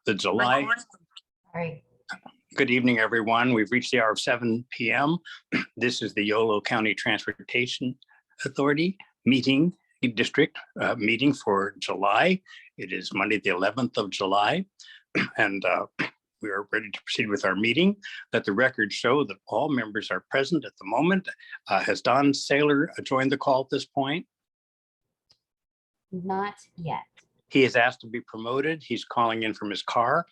the July. All right. Good evening, everyone. We've reached the hour of 7 p.m. This is the Yolo County Transportation Authority meeting meeting for July. It is Monday, the 11th of July, and we are ready to proceed with our meeting. Let the record show that all members are present at the moment. Has Don Saylor joined the call at this point? Not yet. He is asked to be promoted. He's calling in from his car.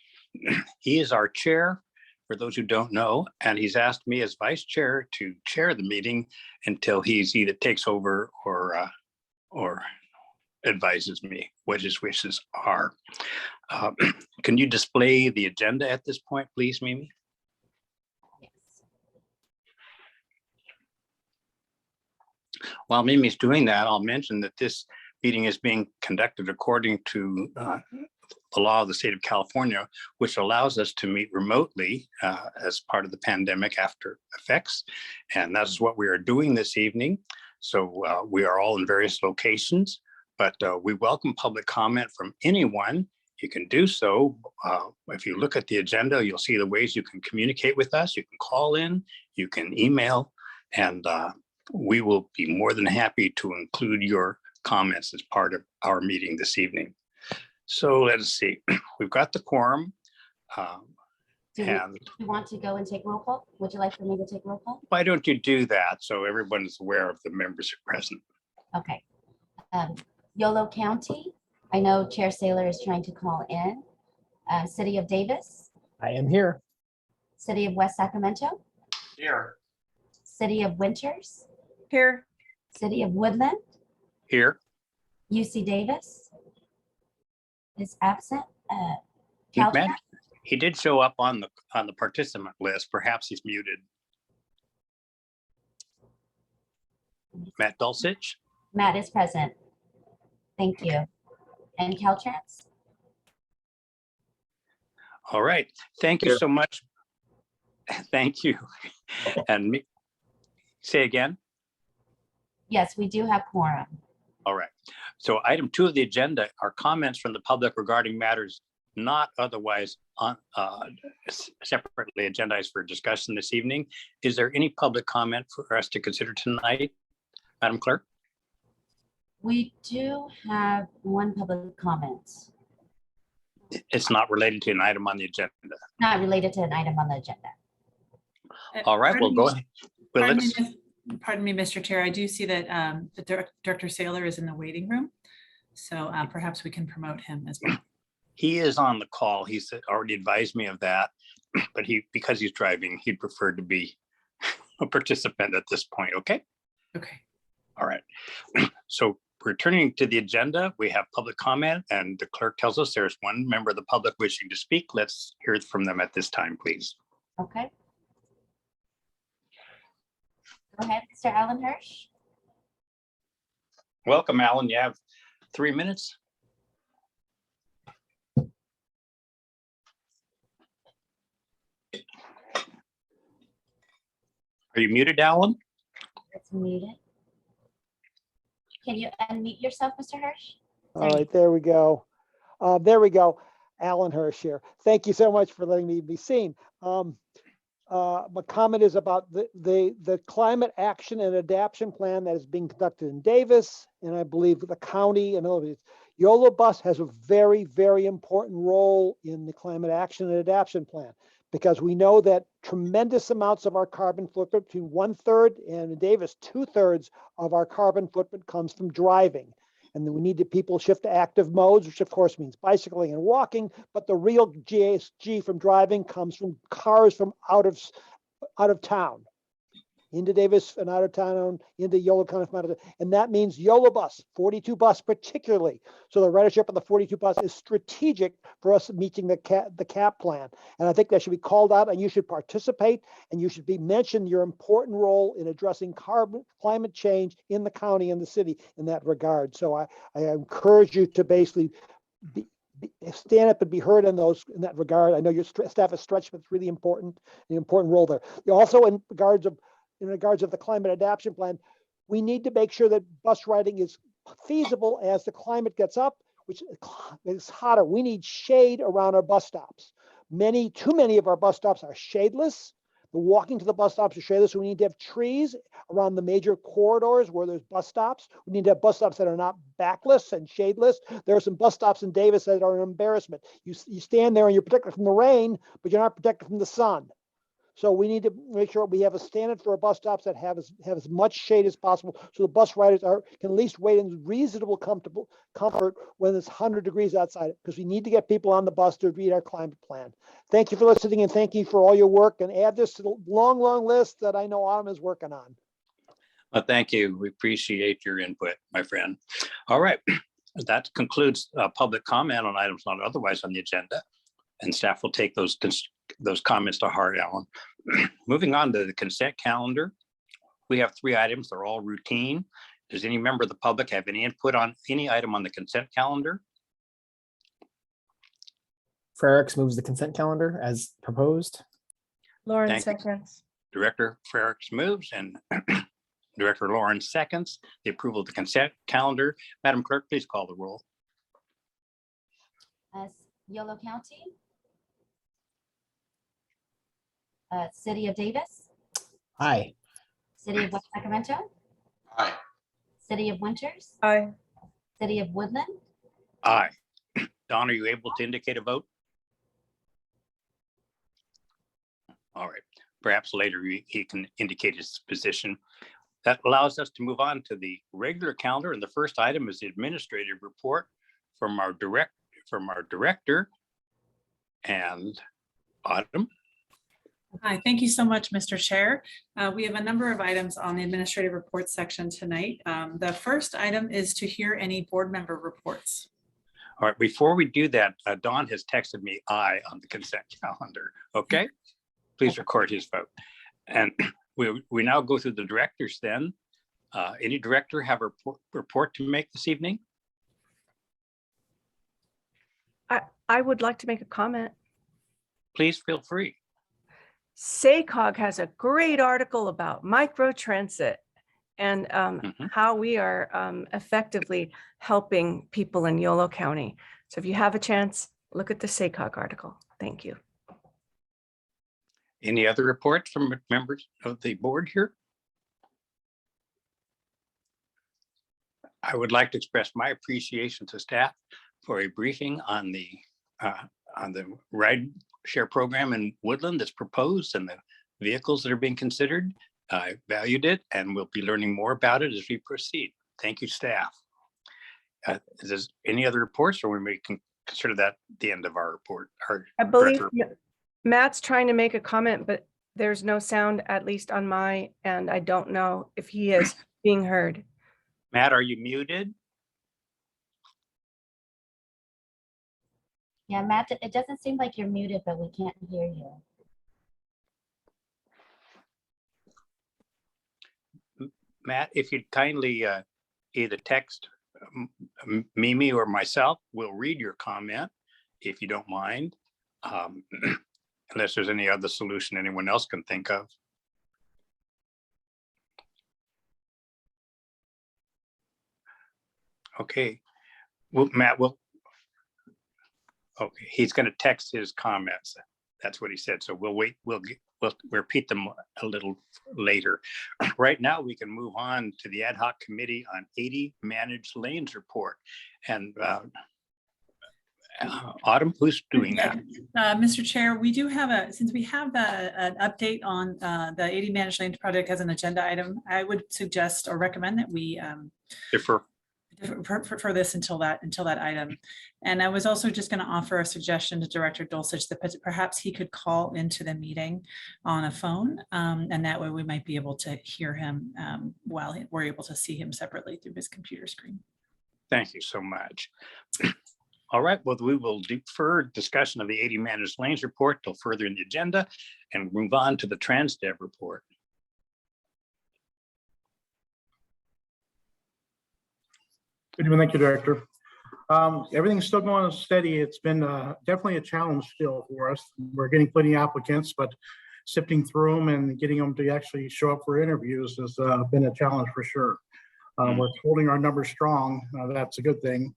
He is our chair, for those who don't know, and he's asked me as vice chair to chair the meeting until he's either takes over or advises me what his wishes are. Can you display the agenda at this point, please, Mimi? Yes. While Mimi's doing that, I'll mention that this meeting is being conducted according to the law of the state of California, which allows us to meet remotely as part of the pandemic after effects. And that's what we are doing this evening. So we are all in various locations, but we welcome public comment from anyone. You can do so. If you look at the agenda, you'll see the ways you can communicate with us. You can call in, you can email, and we will be more than happy to include your comments as part of our meeting this evening. So let's see, we've got the quorum. Do you want to go and take roll call? Would you like for me to take roll call? Why don't you do that so everyone is aware of the members who are present? Okay. Yolo County, I know Chair Saylor is trying to call in. City of Davis. I am here. City of West Sacramento. Here. City of Winters. Here. City of Woodland. Here. UC Davis is absent. Matt, he did show up on the participant list. Perhaps he's muted. Matt Dulcich. Matt is present. Thank you. And Caltrans? All right. Thank you so much. Thank you. And say again. Yes, we do have quorum. All right. So item 2 of the agenda are comments from the public regarding matters not otherwise separately agendized for discussion this evening. Is there any public comment for us to consider tonight, Madam Clerk? We do have one public comment. It's not related to an item on the agenda. Not related to an item on the agenda. All right, we'll go ahead. Well, Pardon me, Mr. Chair. I do see that Director Saylor is in the waiting room. So perhaps we can promote him as well. he is on the call. He's already advised me of that, but because he's driving, he'd prefer to be a participant at this point. Okay. Okay. All right. So returning to the agenda, we have public comment, and the clerk tells us there's one member of the public wishing to speak. Let's hear from them at this time, please. Okay. Go ahead, Mr. Alan Hirsch. Welcome, Alan. You have 3 minutes. Are you muted, Alan? It's muted. Can you unmute yourself, Mr. Hirsch? All right, there we go. There we go. Alan Hirsch here. Thank you so much for letting me be seen. My comment is about the climate action and adaptation plan that is being conducted in Davis, and I believe the county and others. Yolo Bus has a very, very important role in the climate action and adaptation plan, because we know that tremendous amounts of our carbon footprint, between 1/3 and in Davis 2/3 of our carbon footprint comes from driving. And then we need people shift to active modes, which of course means bicycling and walking, but the real GHG from driving comes from cars from out of town, into Davis and out of town, into Yolo County, and that means Yolo Bus, 42 bus particularly. So the ridership of the 42 bus is strategic for us meeting the CAP plan. And I think that should be called out, and you should participate, and you should be mentioned your important role in addressing climate change in the county and the city in that regard. So I encourage you to basically stand up and be heard in that regard. I know your staff is stretched, but it's really important, the important role there. Also in regards of the climate adaptation plan, we need to make sure that bus riding is feasible as the climate gets up. which is hotter. We need shade around our bus stops. Too many of our bus stops are shadeless. The walking to the bus stops are shadeless. So we need to have trees around the major corridors where there's bus stops. We need to have bus stops that are not backless and shadeless. There are some bus stops in Davis that are an embarrassment. You stand there and you're protected from the rain, but you're not protected from the sun. So we need to make sure we have a standard for our bus stops that have as much shade as possible, so the bus riders can at least wait in reasonable comfort when it's 100 degrees outside, because we need to get people on the bus to read our climate plan. Thank you for listening, and thank you for all your work, and add this to the long, long list that I know Autumn is working on. Well, thank you. We appreciate your input, my friend. All right, that concludes public comment on items not otherwise on the agenda, and staff will take those comments to heart, Alan. Moving on to the consent calendar, we have 3 items. They're all routine. Does any member of the public have any input on any item on the consent calendar? Frericks moves the consent calendar as proposed. Lauren Thank you. seconds. Director Frericks moves and Director Lauren seconds the approval of the consent calendar. Madam Clerk, please call the roll. Yolo County, City of Davis, Aye. City of West Sacramento, Aye. City of Winters, Aye. City of Woodland, Aye. Don, are you able to indicate a vote? All right, perhaps later he can indicate his position. That allows us to move on to the regular calendar, and the first item is the administrative report from our director and Autumn. Hi, thank you so much, Mr. Chair. We have a number of items on the administrative report section tonight. The first item is to hear any board member reports. All right, before we do that, Don has texted me aye on the consent calendar. Okay, please record his vote. And we now go through the directors then. Any director have a report to make this evening? I would like to make a comment. Please feel free. SACOG has a great article about microtransit and how we are effectively helping people in Yolo County. So if you have a chance, look at the SACOG article. Thank you. Any other reports from members of the board here? I would like to express my appreciation to staff for a briefing on the ride share program in Woodland that's proposed and the vehicles that are being considered. I valued it and we'll be learning more about it as we proceed. Thank you, staff. Is there any other reports, or we may consider that the end of our report? I believe Matt's trying to make a comment, but there's no sound, at least on my end. I don't know if he is being heard. Matt, are you muted? Yeah, Matt, it doesn't seem like you're muted, but we can't hear you. Matt, if you'd kindly either text Mimi or myself, we'll read your comment if you don't mind, unless there's any other solution anyone else can think of. Okay, well, Matt, okay, he's going to text his comments. That's what he said. So we'll wait. We'll repeat them a little later. Right now, we can move on to the ad hoc committee on 80 managed lanes report. And Autumn, who's doing that? Mr. Chair, we do have since we have an update on the 80 managed lanes project as an agenda item, I would suggest or recommend that we Defer for this until that item. And I was also just going to offer a suggestion to Director Dulcich that perhaps he could call into the meeting on a phone, and that way we might be able to hear him while we're able to see him separately through his computer screen. Thank you so much. All right, well, we will defer discussion of the 80 managed lanes report till further in the agenda and move on to the TransDev report. Good evening, thank you, Director. Everything's still going steady. It's been definitely a challenge still for us. We're getting plenty of applicants, but sifting through them and getting them to actually show up for interviews has been a challenge for sure. We're holding our numbers strong. That's a good thing.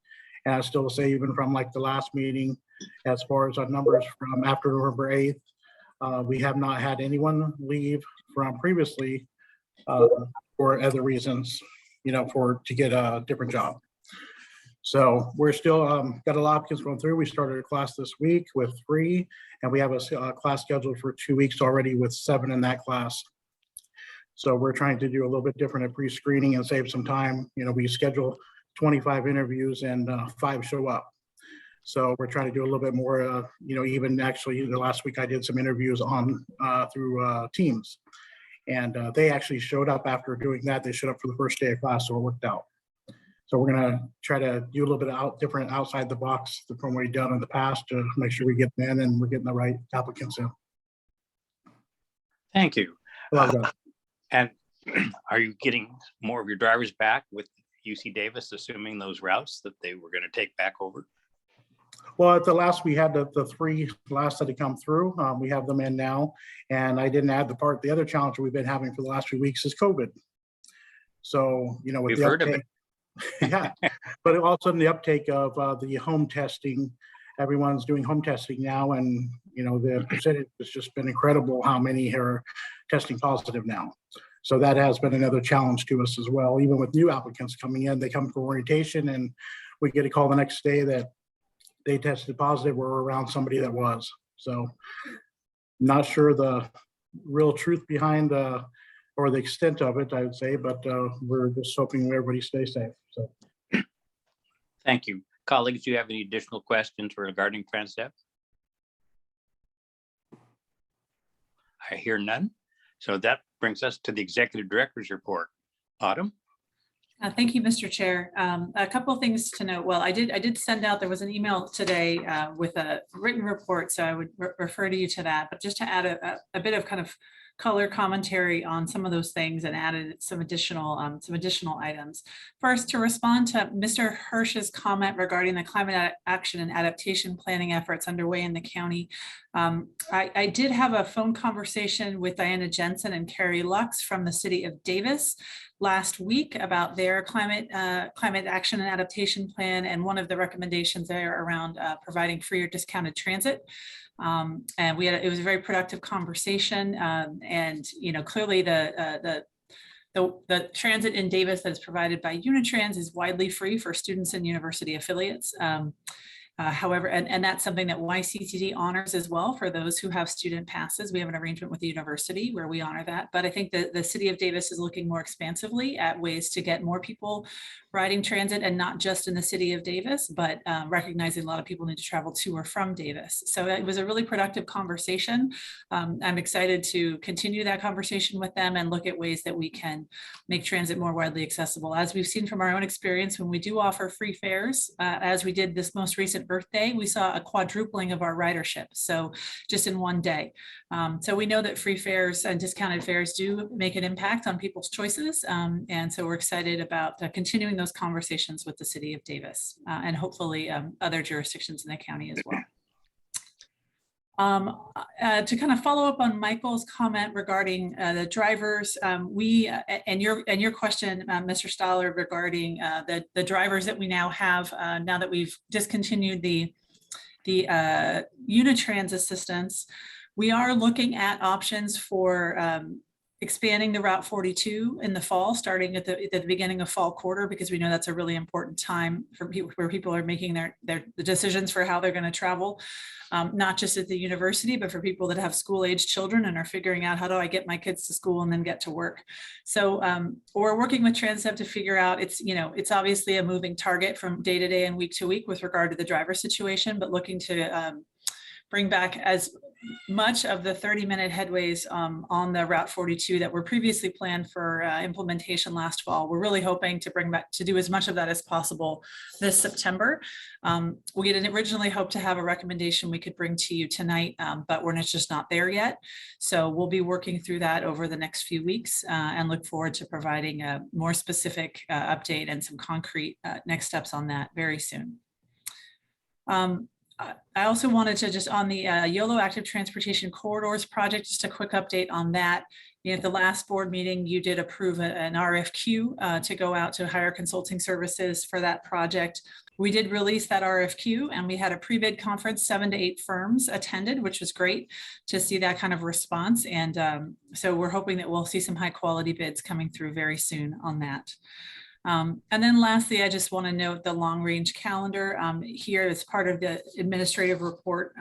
And I still say, even from like the last meeting, as far as our numbers from after November 8th, we have not had anyone leave from previously for other reasons, to get a different job. So we're still got a lot of applicants going through. We started a class this week with 3, and we have a class scheduled for 2 weeks already with 7 in that class. So we're trying to do a little bit different at pre-screening and save some time. We schedule 25 interviews and 5 show up. So we're trying to do a little bit more, even actually the last week I did some interviews on through Teams. And they actually showed up after doing that. They showed up for the first day of class, so it worked out. So we're gonna try to do a little bit different outside the box from what we've done in the past to make sure we get them in and we're getting the right applicants in. Thank you. Well done. And are you getting more of your drivers back with UC Davis, assuming those routes that they were going to take back over? Well, at the last, we had the 3 last that had come through. We have them in now, and I didn't add the other challenge we've been having for the last few weeks is COVID. So, with We've the heard of uptake, it. yeah, but also in the uptake of the home testing, everyone's doing home testing now, and the percentage has just been incredible how many are testing positive now. So that has been another challenge to us as well. Even with new applicants coming in, they come for orientation and we get a call the next day that they tested positive. We're around somebody that was. So not sure the real truth behind or the extent of it, I would say, but we're just hoping everybody stays safe. So Thank you. Colleagues, do you have any additional questions regarding Transdev? I hear none. So that brings us to the Executive Director's report. Autumn? Thank you, Mr. Chair. A couple of things to note. Well, I did send out, there was an email today with a written report, so I would refer to you to that. But just to add a bit of kind of color commentary on some of those things and added some additional items. First, to respond to Mr. Hirsch's comment regarding the climate action and adaptation planning efforts underway in the county. I did have a phone conversation with Diana Jensen and Carrie Lux from the city of Davis last week about their climate action and adaptation plan, and one of the recommendations there around providing free or discounted transit. And it was a very productive conversation, and clearly the transit in Davis that is provided by Unitrans is widely free for students and university affiliates. However, and that's something that YCTD honors as well for those who have student passes. We have an arrangement with the university where we honor that. But I think that the city of Davis is looking more expansively at ways to get more people riding transit, and not just in the city of Davis, but recognizing a lot of people need to travel to or from Davis. So it was a really productive conversation. I'm excited to continue that conversation with them and look at ways that we can make transit more widely accessible. As we've seen from our own experience, when we do offer free fares, as we did this most recent Earth Day, we saw a quadrupling of our ridership. So just in one day. So we know that free fares and discounted fares do make an impact on people's choices. And so we're excited about continuing those conversations with the city of Davis and hopefully other jurisdictions in the county as well. To kind of follow up on Michael's comment regarding the drivers, and your question, Mr. Stoller, regarding the drivers that we now have, now that we've discontinued the Unitrans assistance, we are looking at options for expanding the Route 42 in the fall, starting at the beginning of fall quarter, because we know that's a really important time for people, where people are making the decisions for how they're going to travel, not just at the university, but for people that have school-age children and are figuring out, how do I get my kids to school and then get to work? So we're working with Transdev to figure out, it's obviously a moving target from day to day and week to week with regard to the driver situation, but looking to bring back as much of the 30-minute headways on the Route 42 that were previously planned for implementation last fall. We're really hoping to bring back, to do as much of that as possible this September. We had originally hoped to have a recommendation we could bring to you tonight, but we're just not there yet. So we'll be working through that over the next few weeks and look forward to providing a more specific update and some concrete next steps on that very soon. I also wanted to just on the Yolo Active Transportation Corridors project, just a quick update on that. At the last board meeting, you did approve an RFQ to go out to hire consulting services for that project. We did release that RFQ and we had a pre-bid conference, 7 to 8 firms attended, which was great to see that kind of response. And so we're hoping that we'll see some high quality bids coming through very soon on that. And then lastly, I just want to note the long range calendar here as part of the administrative report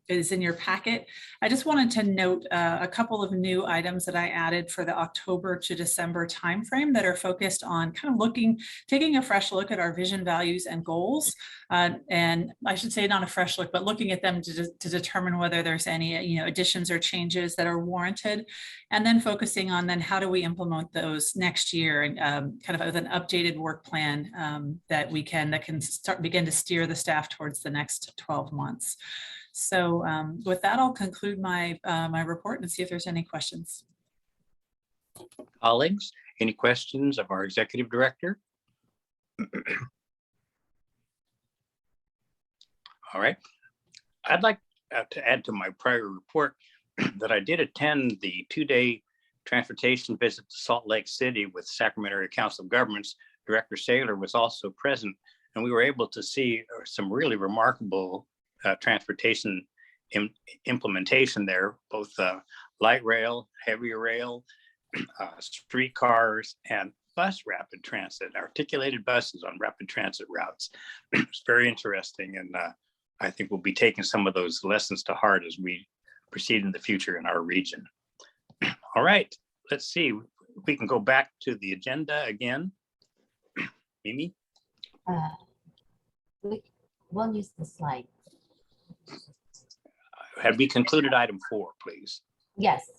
is in your packet. I just wanted to note a couple of new items that I added for the October to December timeframe that are focused on kind of taking a fresh look at our vision, values, and goals. And I should say not a fresh look, but looking at them to determine whether there's any additions or changes that are warranted. And then focusing on then how do we implement those next year and kind of with an updated work plan that can begin to steer the staff towards the next 12 months. So with that, I'll conclude my my report and see if there's any questions. Colleagues, any questions of our executive director? All right. I'd like to add to my prior report that I did attend the 2-day transportation visit to Salt Lake City with Sacramento Area Council of Governments. Director Saylor was also present, and we were able to see some really remarkable transportation implementation there, both light rail, heavier rail, streetcars, and bus rapid transit, articulated buses on rapid transit routes. It's very interesting, and I think we'll be taking some of those lessons to heart as we proceed in the future in our region. All right, let's see. We can go back to the agenda again. Mimi? We'll use the slide. Have we concluded item 4, please? Yes,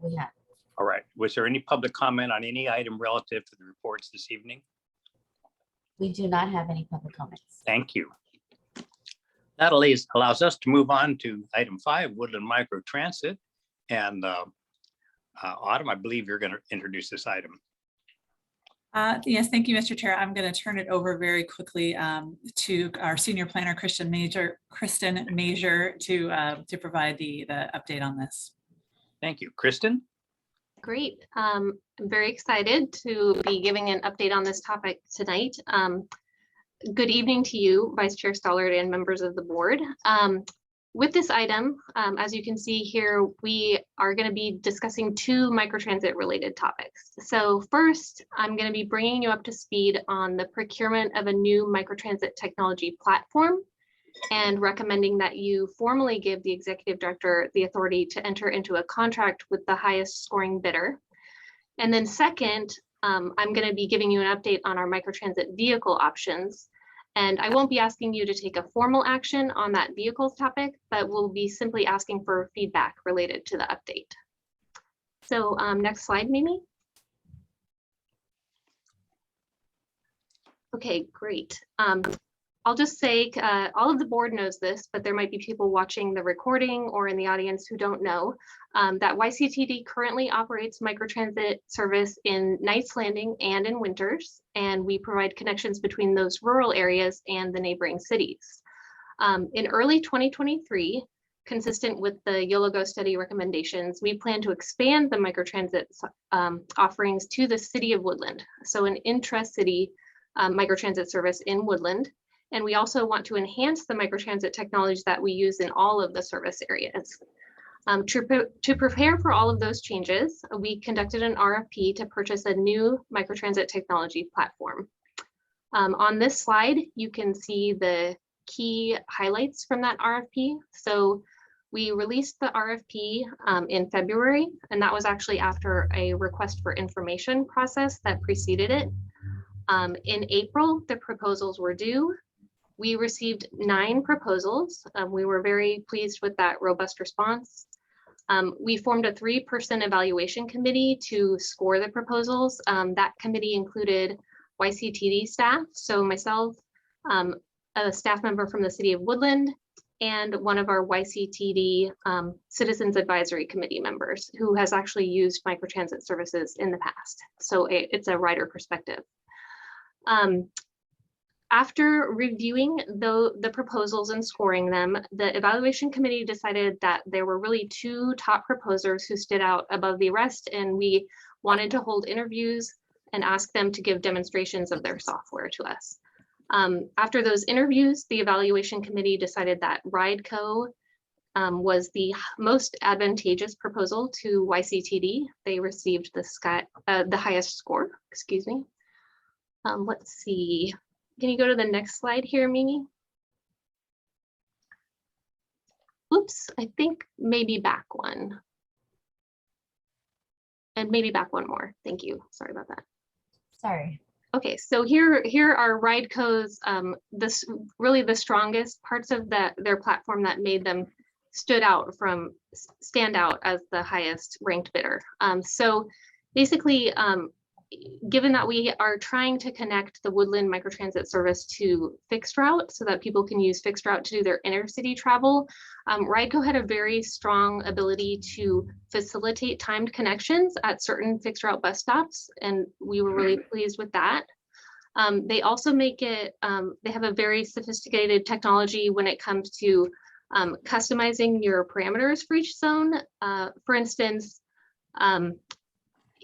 we have. All right. Was there any public comment on any item relative to the reports this evening? We do not have any public comments. Thank you. That allows us to move on to item 5, Woodland Micro Transit. And Autumn, I believe you're going to introduce this item. Yes, thank you, Mr. Chair. I'm going to turn it over very quickly to our senior planner, Kristen Major, to provide the update on this. Thank you. Kristen? Great. I'm very excited to be giving an update on this topic tonight. Good evening to you, Vice Chair Stollard and members of the board. With this item, as you can see here, we are going to be discussing 2 microtransit related topics. So first, I'm going to be bringing you up to speed on the procurement of a new microtransit technology platform and recommending that you formally give the executive director the authority to enter into a contract with the highest scoring bidder. And then second, I'm going to be giving you an update on our microtransit vehicle options. And I won't be asking you to take a formal action on that vehicles topic, but we'll be simply asking for feedback related to the update. So next slide, Mimi. Okay, great. I'll just say all of the board knows this, but there might be people watching the recording or in the audience who don't know that YCTD currently operates microtransit service in Knights Landing and in Winters, and we provide connections between those rural areas and the neighboring cities. In early 2023, consistent with the Yolo Go study recommendations, we plan to expand the microtransit offerings to the city of Woodland, so an intra-city microtransit service in Woodland. And we also want to enhance the microtransit technologies that we use in all of the service areas. To prepare for all of those changes, we conducted an RFP to purchase a new microtransit technology platform. On this slide, you can see the key highlights from that RFP. So we released the RFP in February, and that was actually after a request for information process that preceded it. In April, the proposals were due. We received 9 proposals. We were very pleased with that robust response. We formed a 3-person evaluation committee to score the proposals. That committee included YCTD staff, so myself, a staff member from the city of Woodland, and one of our YCTD Citizens Advisory Committee members who has actually used microtransit services in the past. So it's a rider perspective. After reviewing the proposals and scoring them, the evaluation committee decided that there were really two top proposers who stood out above the rest, and we wanted to hold interviews and ask them to give demonstrations of their software to us. After those interviews, the evaluation committee decided that RideCo was the most advantageous proposal to YCTD. They received the highest score, excuse me. Let's see. Can you go to the next slide here, Mimi? Oops, I think maybe back one. And maybe back one more. Thank you. Sorry about that. Sorry. Okay, so here are RideCo's really the strongest parts of their platform that made them stand out as the highest ranked bidder. So basically, given that we are trying to connect the Woodland microtransit service to fixed route so that people can use fixed route to do their intercity travel, RideCo had a very strong ability to facilitate timed connections at certain fixed route bus stops, and we were really pleased with that. They also make it, they have a very sophisticated technology when it comes to customizing your parameters for each zone. For instance,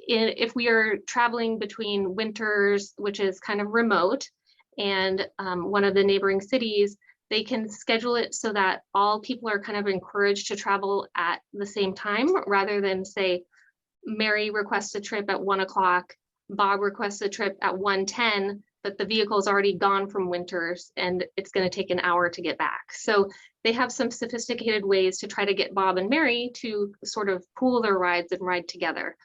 if we are traveling between Winters, which is kind of remote, and one of the neighboring cities, they can schedule it so that all people are kind of encouraged to travel at the same time, rather than say, Mary requests a trip at 1 o'clock, Bob requests a trip at 1:10, but the vehicle's already gone from Winters and it's going to take an hour to get back. So they have some sophisticated ways to try to get Bob and Mary to sort of pool their rides and ride together.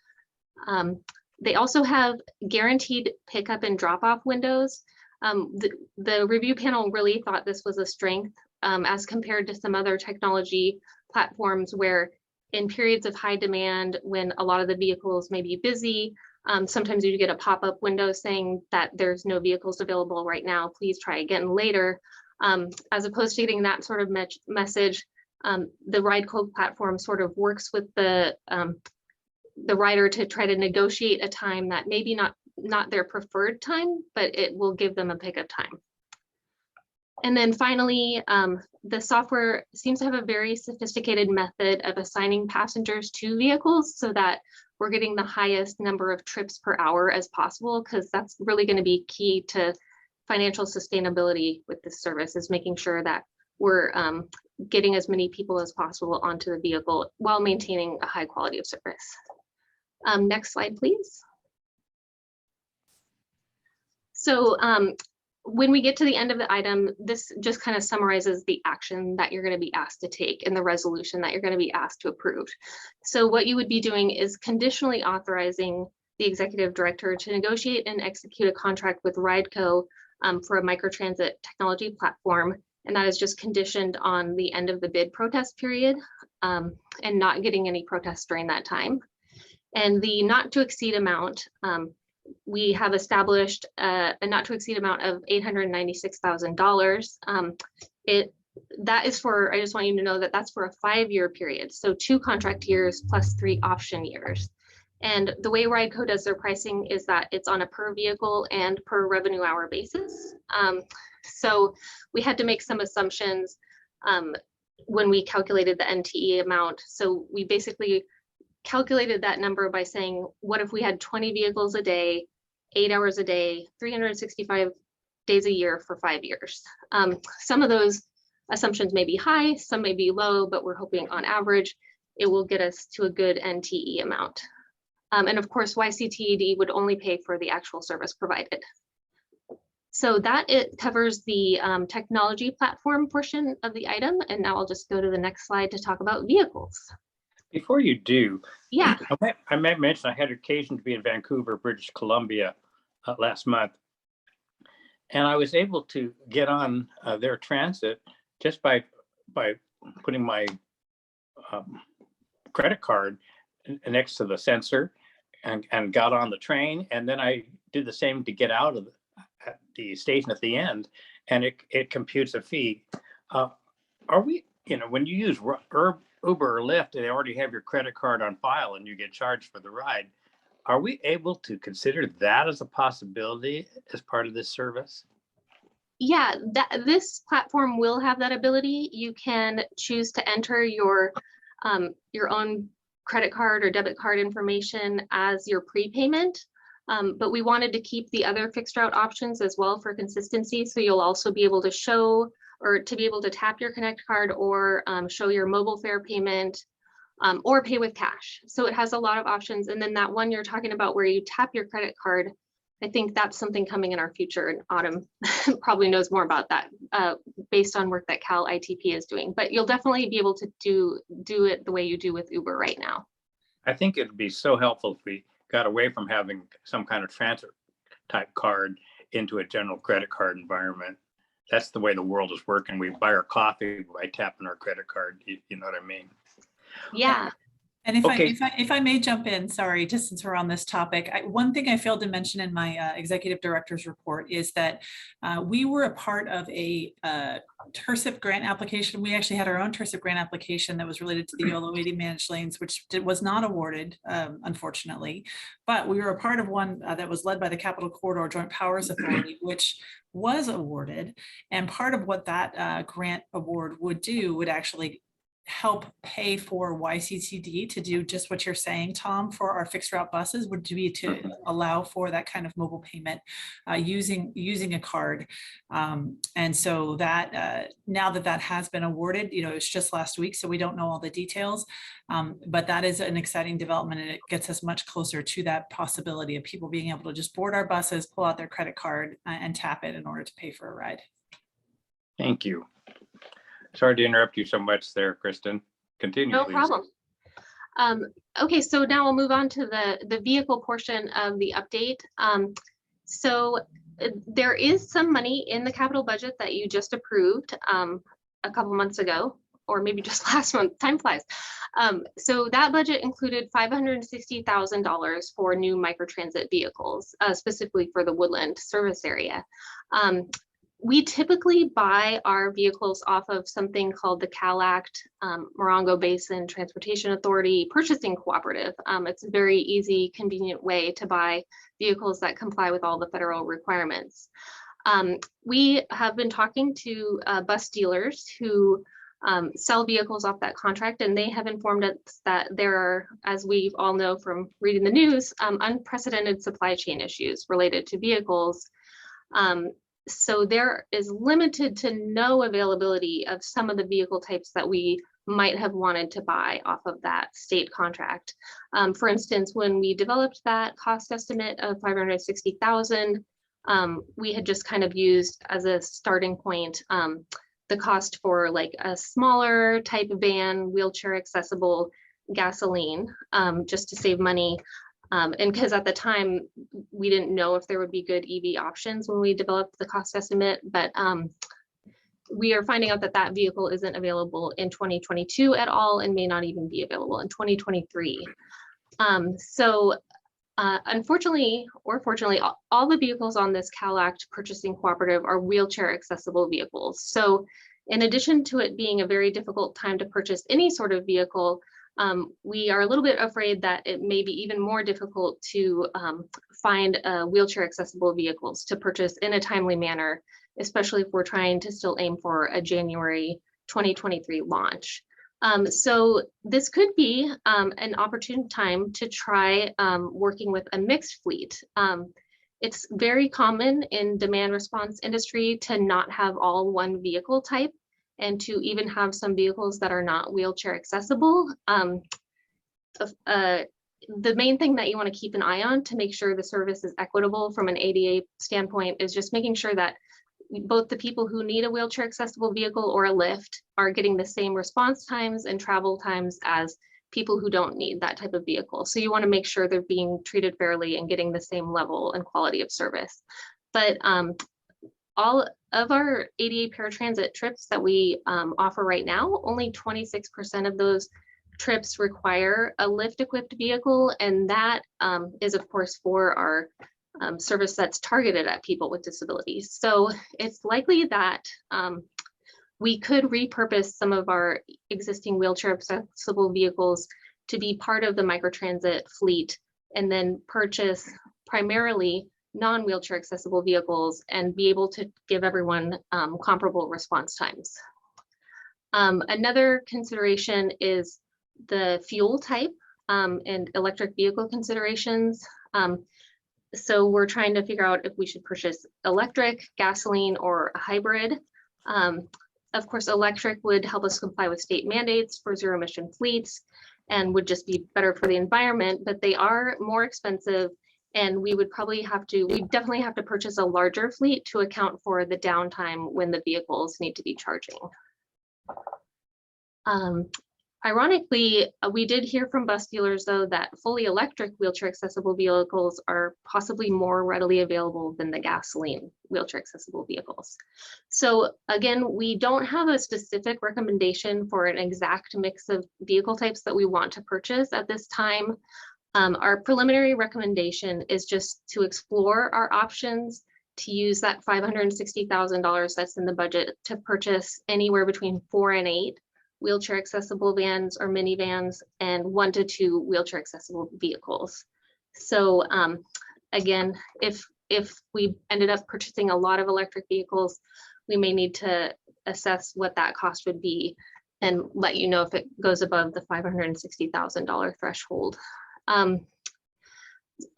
They also have guaranteed pickup and drop off windows. The review panel really thought this was a strength as compared to some other technology platforms where in periods of high demand, when a lot of the vehicles may be busy, sometimes you get a pop-up window saying that there's no vehicles available right now, please try again later. As opposed to getting that sort of message, the RideCo platform sort of works with the rider to try to negotiate a time that maybe not their preferred time, but it will give them a pickup time. And then finally, the software seems to have a very sophisticated method of assigning passengers to vehicles so that we're getting the highest number of trips per hour as possible, because that's really going to be key to financial sustainability with this service, is making sure that we're getting as many people as possible onto the vehicle while maintaining a high quality of service. Next slide, please. So when we get to the end of the item, this just kind of summarizes the action that you're going to be asked to take and the resolution that you're going to be asked to approve. So what you would be doing is conditionally authorizing the executive director to negotiate and execute a contract with RideCo for a microtransit technology platform. And that is just conditioned on the end of the bid protest period and not getting any protests during that time. And the not to exceed amount, we have established a not to exceed amount of $896,000. That is for, I just want you to know that that's for a 5-year period. So 2 contract years plus 3 option years. And the way RideCo does their pricing is that it's on a per vehicle and per revenue hour basis. So we had to make some assumptions when we calculated the NTE amount. So we basically calculated that number by saying, what if we had 20 vehicles a day, 8 hours a day, 365 days a year for 5 years? Some of those assumptions may be high, some may be low, but we're hoping on average, it will get us to a good NTE amount. And of course, YCTD would only pay for the actual service provided. So that it covers the technology platform portion of the item. And now I'll just go to the next slide to talk about vehicles. Before you do, Yeah. I might mention I had occasion to be in Vancouver, British Columbia last month. And I was able to get on their transit just by putting my credit card next to the sensor and got on the train. And then I did the same to get out of the station at the end, and it computes a fee. Are we, when you use Uber or Lyft, they already have your credit card on file and you get charged for the ride. Are we able to consider that as a possibility as part of this service? Yeah, this platform will have that ability. You can choose to enter your own credit card or debit card information as your prepayment. But we wanted to keep the other fixed route options as well for consistency. So you'll also be able to show or to be able to tap your Connect card or show your mobile fare payment or pay with cash. So it has a lot of options. And then that one you're talking about where you tap your credit card, I think that's something coming in our future, and Autumn probably knows more about that based on work that Cal ITP is doing. But you'll definitely be able to do it the way you do with Uber right now. I think it'd be so helpful if we got away from having some kind of transfer type card into a general credit card environment. That's the way the world is working. We buy our coffee by tapping our credit card. You know what I mean? Yeah. And Okay. if I may jump in, sorry, just since we're on this topic, one thing I failed to mention in my executive director's report is that we were a part of a TIRCIP grant application. We actually had our own TIRCIP grant application that was related to the Yolo 80 managed lanes, which was not awarded, unfortunately. But we were a part of one that was led by the Capital Corridor Joint Powers Authority, which was awarded. And part of what that grant award would do would actually help pay for YCTD to do just what you're saying, Tom, for our fixed route buses would be to allow for that kind of mobile payment using a card. And so that now that has been awarded, it's just last week, so we don't know all the details, but that is an exciting development, and it gets us much closer to that possibility of people being able to just board our buses, pull out their credit card and tap it in order to pay for a ride. Thank you. Sorry to interrupt you so much there, Kristen. Continue, No please. problem. Okay, so now we'll move on to the vehicle portion of the update. So there is some money in the capital budget that you just approved a couple months ago, or maybe just last month. Time flies. So that budget included $560,000 for new microtransit vehicles, specifically for the Woodland service area. We typically buy our vehicles off of something called the CalAct Morongo Basin Transportation Authority Purchasing Cooperative. It's a very easy, convenient way to buy vehicles that comply with all the federal requirements. We have been talking to bus dealers who sell vehicles off that contract, and they have informed us that there are, as we all know from reading the news, unprecedented supply chain issues related to vehicles. So there is limited to no availability of some of the vehicle types that we might have wanted to buy off of that state contract. For instance, when we developed that cost estimate of $560,000, we had just kind of used as a starting point the cost for like a smaller type of van, wheelchair accessible gasoline, just to save money. And because at the time we didn't know if there would be good EV options when we developed the cost estimate, but we are finding out that that vehicle isn't available in 2022 at all and may not even be available in 2023. Unfortunately, or fortunately, all the vehicles on this CalAct purchasing cooperative are wheelchair accessible vehicles. So in addition to it being a very difficult time to purchase any sort of vehicle, we are a little bit afraid that it may be even more difficult to find wheelchair accessible vehicles to purchase in a timely manner, especially if we're trying to still aim for a January 2023 launch. So this could be an opportune time to try working with a mixed fleet. It's very common in demand response industry to not have all one vehicle type, and to even have some vehicles that are not wheelchair accessible. The main thing that you want to keep an eye on to make sure the service is equitable from an ADA standpoint is just making sure that both the people who need a wheelchair accessible vehicle or a lift are getting the same response times and travel times as people who don't need that type of vehicle. So you want to make sure they're being treated fairly and getting the same level and quality of service. But all of our ADA paratransit trips that we offer right now, only 26% of those trips require a lift equipped vehicle. And that is of course for our service that's targeted at people with disabilities. So it's likely that we could repurpose some of our existing wheelchair accessible vehicles to be part of the microtransit fleet, and then purchase primarily non-wheelchair accessible vehicles and be able to give everyone comparable response times. Another consideration is the fuel type and electric vehicle considerations. So we're trying to figure out if we should purchase electric, gasoline, or a hybrid. Of course, electric would help us comply with state mandates for zero emission fleets and would just be better for the environment, but they are more expensive, and we definitely have to purchase a larger fleet to account for the downtime when the vehicles need to be charging. Ironically, we did hear from bus dealers, though, that fully electric wheelchair accessible vehicles are possibly more readily available than the gasoline wheelchair accessible vehicles. So again, we don't have a specific recommendation for an exact mix of vehicle types that we want to purchase at this time. Our preliminary recommendation is just to explore our options to use that $560,000 that's in the budget to purchase anywhere between 4 and 8 wheelchair accessible vans or minivans and 1 to 2 wheelchair accessible vehicles. So again, if we ended up purchasing a lot of electric vehicles, we may need to assess what that cost would be and let you know if it goes above the $560,000 threshold.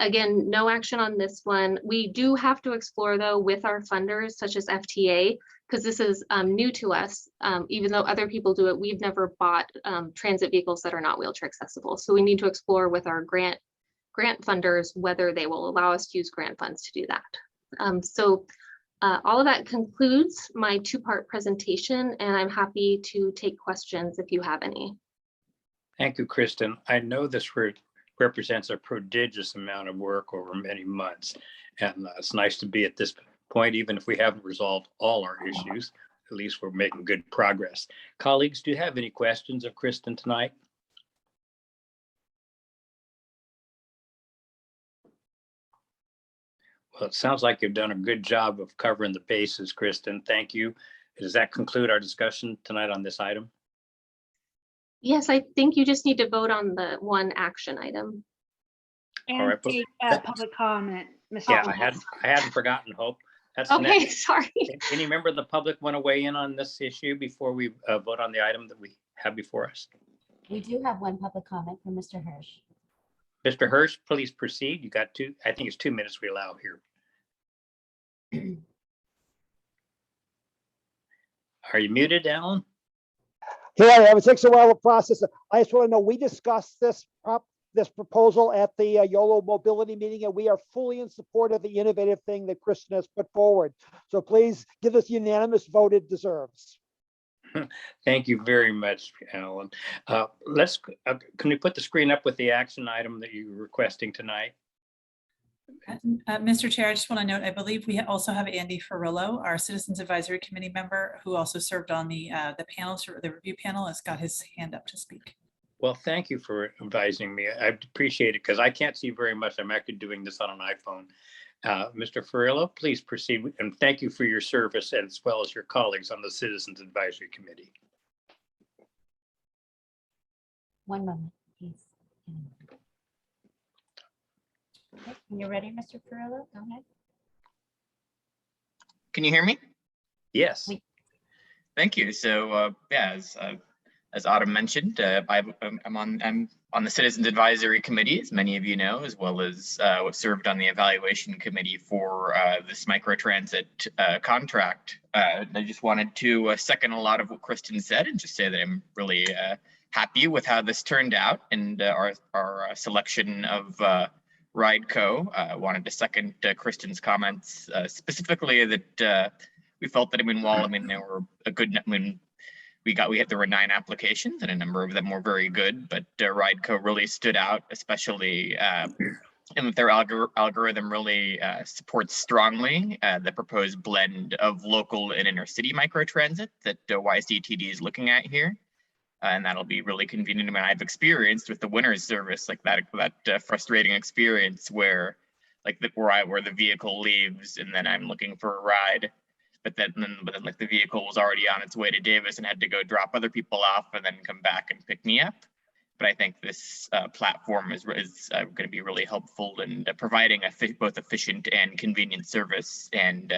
Again, no action on this one. We do have to explore, though, with our funders such as FTA, because this is new to us. Even though other people do it, we've never bought transit vehicles that are not wheelchair accessible. So we need to explore with our grant funders whether they will allow us to use grant funds to do that. All of that concludes my 2-part presentation, and I'm happy to take questions if you have any. Thank you, Kristen. I know this represents a prodigious amount of work over many months, and it's nice to be at this point, even if we haven't resolved all our issues. At least we're making good progress. Colleagues, do you have any questions of Kristen tonight? Well, it sounds like you've done a good job of covering the bases, Kristen. Thank you. Does that conclude our discussion tonight on this item? Yes, I think you just need to vote on the one action item. All right, And take public comment, Mr. Yeah, Chair. I hadn't forgotten, Hope. That's Okay, next. sorry. Any member of the public want to weigh in on this issue before we vote on the item that we have before us? We do have one public comment from Mr. Hirsch. Mr. Hirsch, please proceed. You got I think it's 2 minutes we allow here. Are you muted, Alan? Here I am. It takes a while to process it. I just want to know, we discussed this proposal at the Yolo mobility meeting, and we are fully in support of the innovative thing that Kristen has put forward. So please give this unanimous vote it deserves. Thank you very much, Alan. Can we put the screen up with the action item that you're requesting tonight? Mr. Chair, I just want to note, I believe we also have Andy Ferrillo, our Citizens Advisory Committee member, who also served on the panel, the review panel, has got his hand up to speak. Well, thank you for advising me. I appreciate it because I can't see very much. I'm actually doing this on an iPhone. Mr. Ferrillo, please proceed, and thank you for your service as well as your colleagues on the Citizens Advisory Committee. One moment, please. Okay, when you're ready, Mr. Ferrillo, go ahead. Can you hear me? Yes. Thank you. So yeah, as Autumn mentioned, I'm on the Citizens Advisory Committee, as many of you know, as well as served on the evaluation committee for this microtransit contract. I just wanted to second a lot of what Kristen said and just say that I'm really happy with how this turned out and our selection of RideCo. Wanted to second Kristen's comments, specifically that we felt that there were a good, there were 9 applications and a number of them were very good, but RideCo really stood out, especially and their algorithm really supports strongly the proposed blend of local and inner city microtransit that YCTD is looking at here. And that'll be really convenient. I mean, I've experienced with the winner's service like that frustrating experience where where the vehicle leaves and then I'm looking for a ride, but then like the vehicle was already on its way to Davis and had to go drop other people off and then come back and pick me up. but I think this platform is going to be really helpful in providing both efficient and convenient service and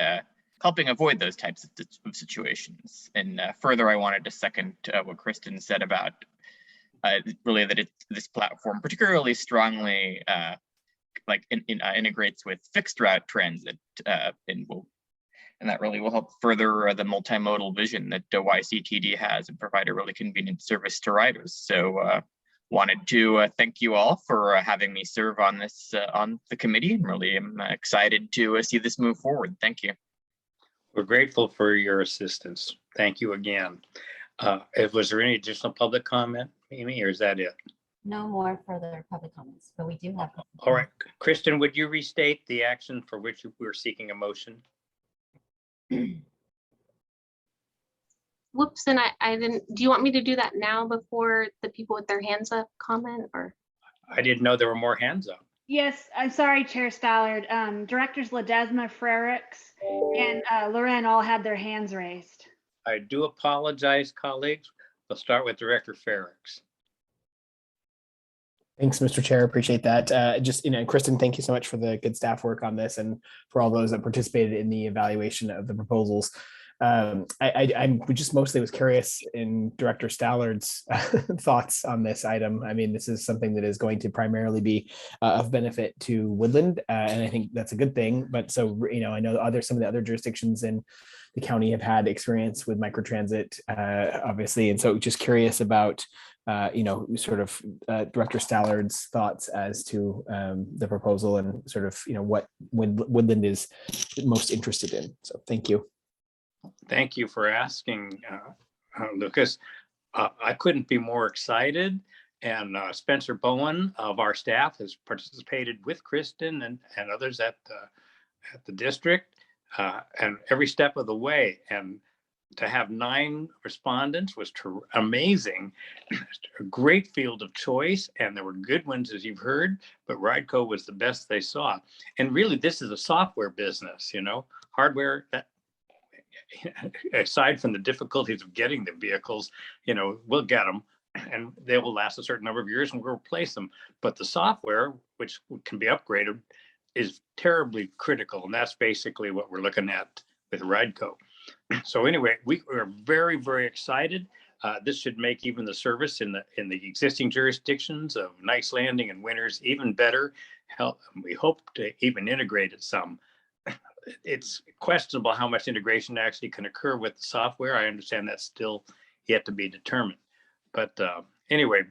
helping avoid those types of situations. And further, I wanted to second what Kristen said about really that this platform particularly strongly integrates with fixed route transit, and that really will help further the multimodal vision that YCTD has and provide a really convenient service to riders. So wanted to thank you all for having me serve on this on the committee, and really am excited to see this move forward. Thank you. We're grateful for your assistance. Thank you again. Was there any additional public comment, Amy, or is that it? No more further public comments, but we do have. All right, Kristen, would you restate the action for which we're seeking a motion? Whoops, and I didn't, do you want me to do that now before the people with their hands up comment, or? I didn't know there were more hands up. Yes, I'm sorry, Chair Stallard. Directors Ledesma, Frericks, and Loren all had their hands raised. I do apologize, colleagues. We'll start with Director Frericks. Thanks, Mr. Chair. Appreciate that. Just, Kristen, thank you so much for the good staff work on this and for all those that participated in the evaluation of the proposals. I just mostly was curious in Director Stallard's thoughts on this item. I mean, this is something that is going to primarily be of benefit to Woodland, and I think that's a good thing. But so, I know some of the other jurisdictions in the county have had experience with microtransit, obviously, and so just curious about Director Stallard's thoughts as to the proposal and sort of, what Woodland is most interested in. So thank you. Thank you for asking, Lucas. I couldn't be more excited. And Spencer Bowen of our staff has participated with Kristen and others at the district and every step of the way. And to have 9 respondents was amazing. A great field of choice, and there were good ones, as you've heard, but Rideco was the best they saw. And really, this is a software business, hardware that, aside from the difficulties of getting the vehicles, we'll get them and they will last a certain number of years and we'll replace them. But the software, which can be upgraded, is terribly critical. And that's basically what we're looking at with Rideco. So anyway, we're very, very excited. This should make even the service in the existing jurisdictions of Knights Landing and Winters even better. We hope to even integrate it some. It's questionable how much integration actually can occur with the software. I understand that's still yet to be determined. But anyway,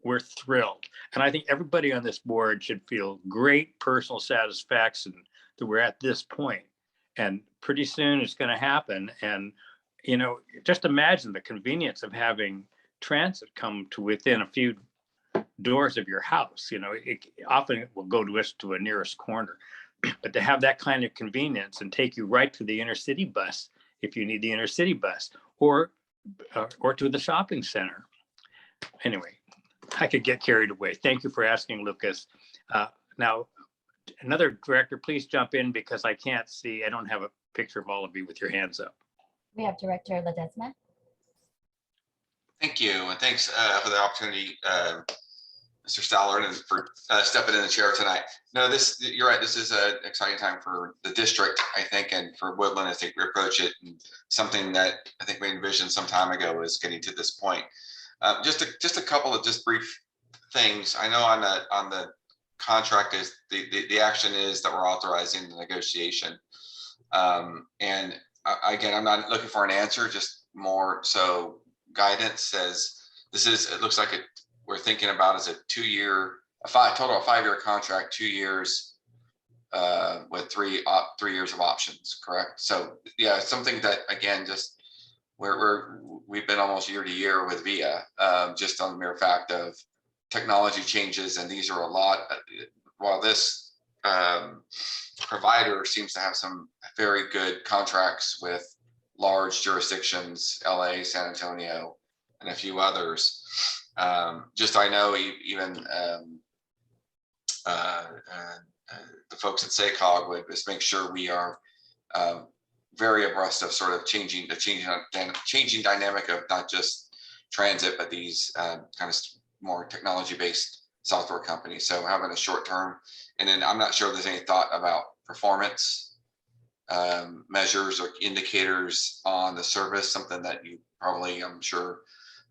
we're thrilled. And I think everybody on this board should feel great personal satisfaction that we're at this point. And pretty soon it's going to happen. And, just imagine the convenience of having transit come to within a few doors of your house. Often it will go to us to a nearest corner. But to have that kind of convenience and take you right to the inner city bus, if you need the inner city bus, or to the shopping center. Anyway, I could get carried away. Thank you for asking, Lucas. Now, another director, please jump in because I can't see. I don't have a picture of all of you with your hands up. We have Director Ledesma. Thank you, and thanks for the opportunity, Mr. Stallard, and for stepping in the chair tonight. No, you're right. This is an exciting time for the district, I think, and for Woodland. I think we approach it, and something that I think we envisioned some time ago is getting to this point. Just a couple of brief things. I know on the contract is the action is that we're authorizing the negotiation, and again, I'm not looking for an answer, just more so guidance. Says it looks like we're thinking about as a 2-year, total of 5-year contract, 2 years with 3 years of options, correct? So yeah, something that again, just we've been almost year to year with VIA, just on the mere fact of technology changes, and these are a lot. While this provider seems to have some very good contracts with large jurisdictions, LA, San Antonio, and a few others. Just I know even the folks at SACOG would just make sure we are very abreast of sort of changing dynamic of not just transit, but these kind of more technology-based software company. So having a short term, and then I'm not sure if there's any thought about performance measures or indicators on the service, something that you probably, I'm sure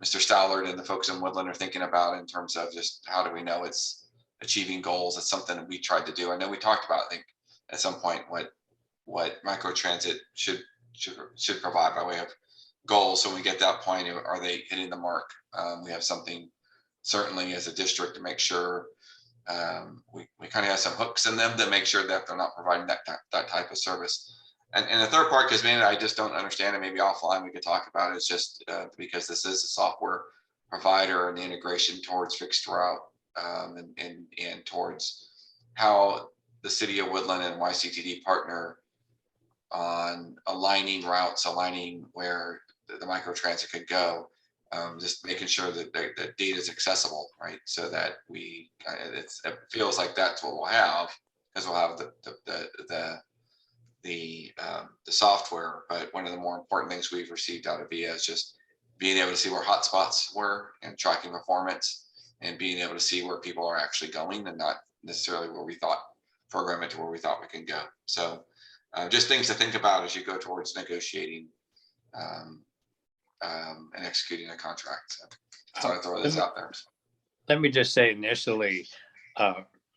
Mr. Stallard and the folks in Woodland are thinking about in terms of just how do we know it's achieving goals. It's something that we tried to do. I know we talked about, I think, at some point what microtransit should provide by way of goals. So when we get that point, are they hitting the mark? We have something certainly as a district to make sure we kind of have some hooks in them to make sure that they're not providing that type of service. And the third part, because maybe I just don't understand it, maybe offline we could talk about it, is just because this is a software provider and the integration towards fixed route and towards how the city of Woodland and YCTD partner on aligning routes, aligning where the microtransit could go, just making sure that that data is accessible, right? So that it feels like that's what we'll have, because we'll have the software. But one of the more important things we've received out of VIA is just being able to see where hotspots were and tracking performance, and being able to see where people are actually going and not necessarily where we thought, program it to where we thought we can go. So just things to think about as you go towards negotiating and executing a contract. So I throw this out there. Let me just say initially,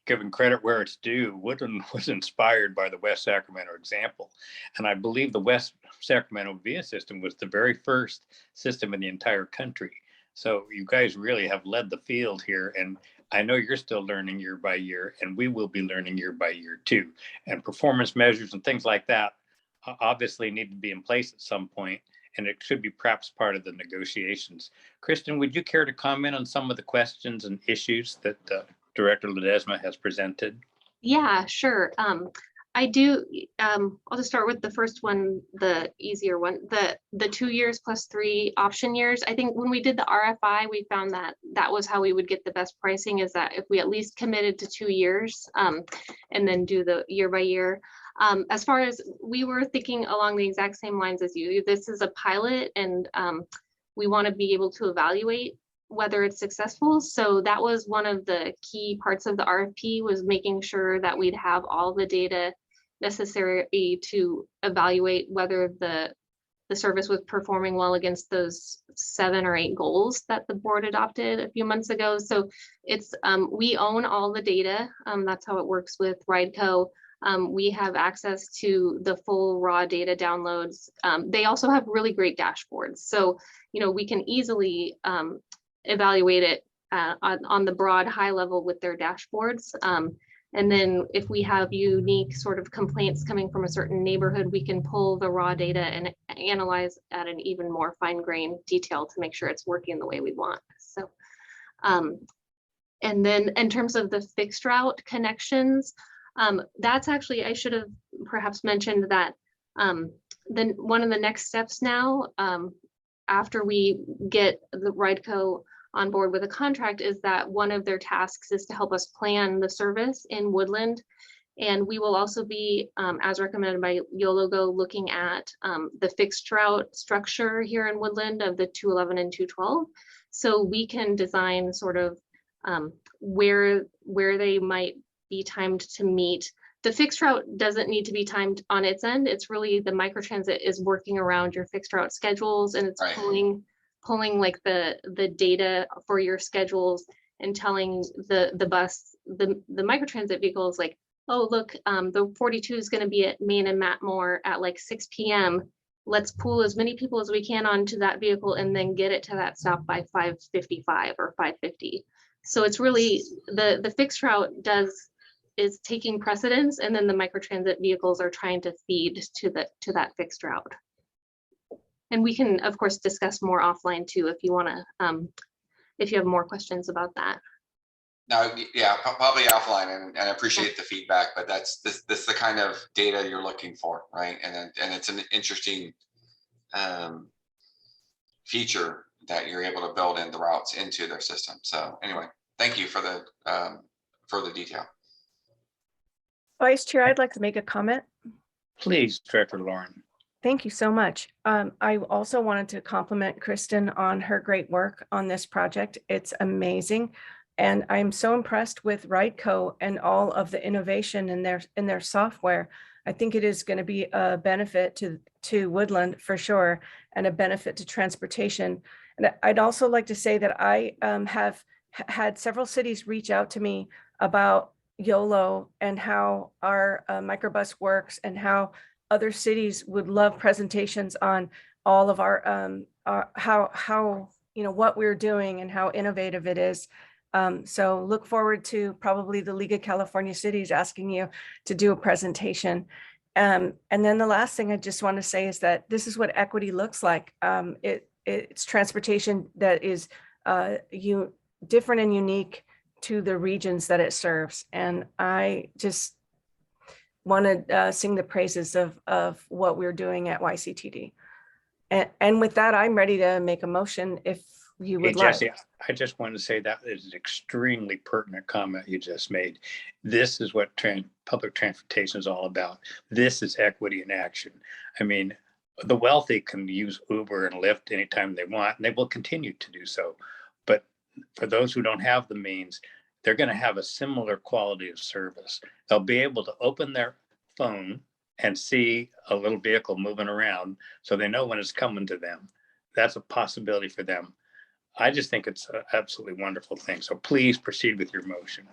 giving credit where it's due, Woodland was inspired by the West Sacramento example. And I believe the West Sacramento VIA system was the very first system in the entire country. So you guys really have led the field here. And I know you're still learning year by year, and we will be learning year by year too. And performance measures and things like that obviously need to be in place at some point, and it should be perhaps part of the negotiations. Kristen, would you care to comment on some of the questions and issues that Director Ledesma has presented? Yeah, sure. I do. I'll just start with the first one, the easier one, the 2 years plus 3 option years. I think when we did the RFI, we found that that was how we would get the best pricing, is that if we at least committed to 2 years and then do the year by year. As far as, we were thinking along the exact same lines as you. This is a pilot, and we want to be able to evaluate whether it's successful. So that was one of the key parts of the RFP, was making sure that we'd have all the data necessary to evaluate whether the service was performing well against those 7 or 8 goals that the board adopted a few months ago. So it's we own all the data. That's how it works with RideCo. We have access to the full raw data downloads. They also have really great dashboards. So, we can easily evaluate it on the broad high level with their dashboards. And then if we have unique sort of complaints coming from a certain neighborhood, we can pull the raw data and analyze at an even more fine-grained detail to make sure it's working the way we want. So, and then in terms of the fixed route connections, that's actually, I should have perhaps mentioned that then one of the next steps now, after we get the RideCo on board with a contract, is that one of their tasks is to help us plan the service in Woodland. And we will also be, as recommended by Yolo, looking at the fixed route structure here in Woodland of the 211 and 212. So we can design sort of where they might be timed to meet. The fixed route doesn't need to be timed on its end. It's really the microtransit is working around your fixed route schedules, and it's pulling like the data for your schedules and telling the bus, the microtransit vehicle is like, oh, look, the 42 is going to be at Main and Matmore at like 6 p.m. Let's pull as many people as we can onto that vehicle and then get it to that stop by 5:55 or 5:50. So it's really the fixed route is taking precedence, and then the microtransit vehicles are trying to feed to that fixed route. And we can, of course, discuss more offline too if you want to, if you have more questions about that. No, yeah, probably offline, and I appreciate the feedback, but that's the kind of data you're looking for, right? And it's an interesting feature that you're able to build in the routes into their system. So anyway, thank you for the further detail. Vice Chair, I'd like to make a comment. Please, Director Lauren. Thank you so much. I also wanted to compliment Kristen on her great work on this project. It's amazing. And I'm so impressed with Rideco and all of the innovation in their software. I think it is going to be a benefit to Woodland for sure, and a benefit to transportation. And I'd also like to say that I have had several cities reach out to me about Yolo and how our microbus works, and how other cities would love presentations on all of our how what we're doing and how innovative it is. So look forward to probably the League of California Cities asking you to do a presentation. And then the last thing I just want to say is that this is what equity looks like. It's transportation that is different and unique to the regions that it serves. And I just want to sing the praises of what we're doing at YCTD. And with that, I'm ready to make a motion if you would like. Jesse, I just want to say that is an extremely pertinent comment you just made. This is what public transportation is all about. This is equity in action. I mean, the wealthy can use Uber and Lyft anytime they want, and they will continue to do so. But for those who don't have the means, they're going to have a similar quality of service. They'll be able to open their phone and see a little vehicle moving around, so they know when it's coming to them. That's a possibility for them. I just think it's an absolutely wonderful thing. So please proceed with your motion.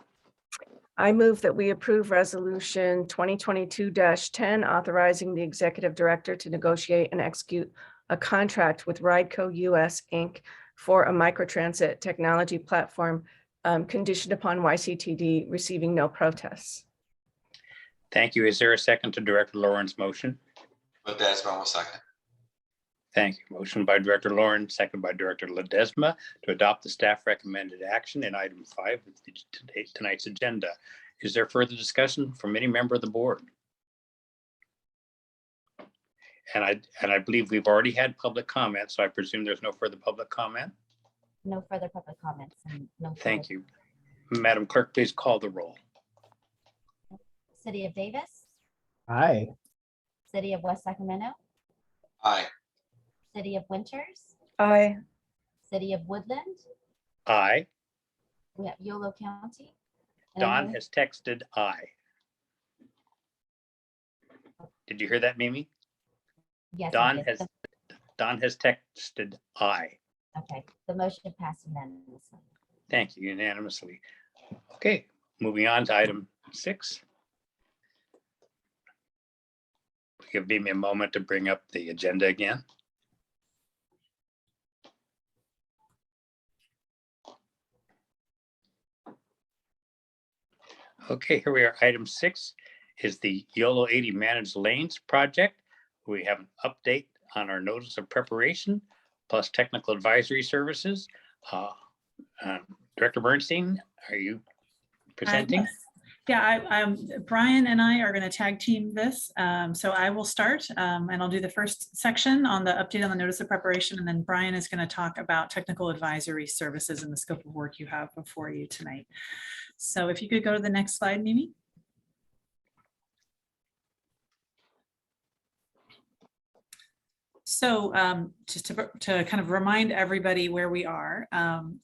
I move that we approve resolution 2022-10, authorizing the executive director to negotiate and execute a contract with Rideco US Inc. for a microtransit technology platform, conditioned upon YCTD receiving no protests. Thank you. Is there a second to Director Lauren's motion? Ledesma will second. Thank you. Motion by Director Lauren, second by Director Ledesma to adopt the staff recommended action in item 5 of tonight's agenda. Is there further discussion from any member of the board? And I believe we've already had public comment, so I presume there's no further public comment. No further public comments. And no Thank you. Madam Clerk, please call the roll. City of Davis, Aye. City of West Sacramento, Aye. City of Winters, Aye. City of Woodland. Aye. We have Yolo County. And Don has texted aye. Did you hear that, Mimi? Yes. Don has texted aye. Okay, the motion passed unanimously. Thank you, unanimously. Okay, moving on to item 6. Give me a moment to bring up the agenda again. Okay, here we are. Item 6 is the Yolo 80 Managed Lanes project. We have an update on our notice of preparation plus technical advisory services. Director Bernstein, are you presenting? Yeah, Brian and I are going to tag team this. So I will start and I'll do the first section on the update on the notice of preparation. And then Brian is going to talk about technical advisory services and the scope of work you have before you tonight. So if you could go to the next slide, Mimi. So just to kind of remind everybody where we are,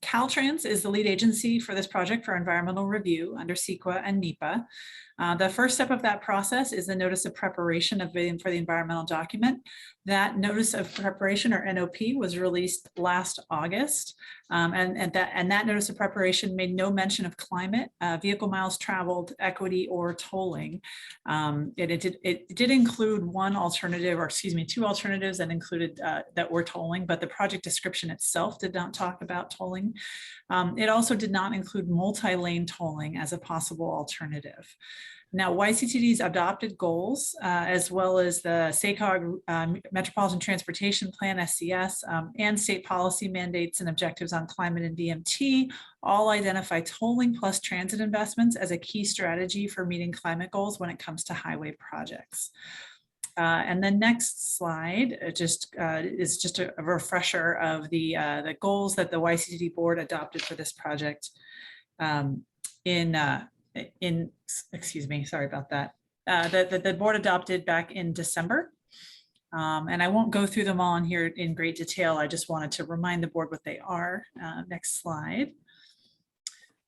Caltrans is the lead agency for this project for environmental review under CEQA and NEPA. The first step of that process is the notice of preparation for the environmental document. That notice of preparation, or NOP, was released last August. And that notice of preparation made no mention of climate, vehicle miles traveled, equity, or tolling. It did include one alternative, or excuse me, 2 alternatives that included that were tolling, but the project description itself did not talk about tolling. It also did not include multi-lane tolling as a possible alternative. Now, YCTD's adopted goals, as well as the SACOG Metropolitan Transportation Plan, SCS, and state policy mandates and objectives on climate and VMT, all identify tolling plus transit investments as a key strategy for meeting climate goals when it comes to highway projects. And the next slide is just a refresher of the goals that the YCTD board adopted for this project excuse me, sorry about that, that the board adopted back in December. And I won't go through them all in here in great detail. I just wanted to remind the board what they are. Next slide.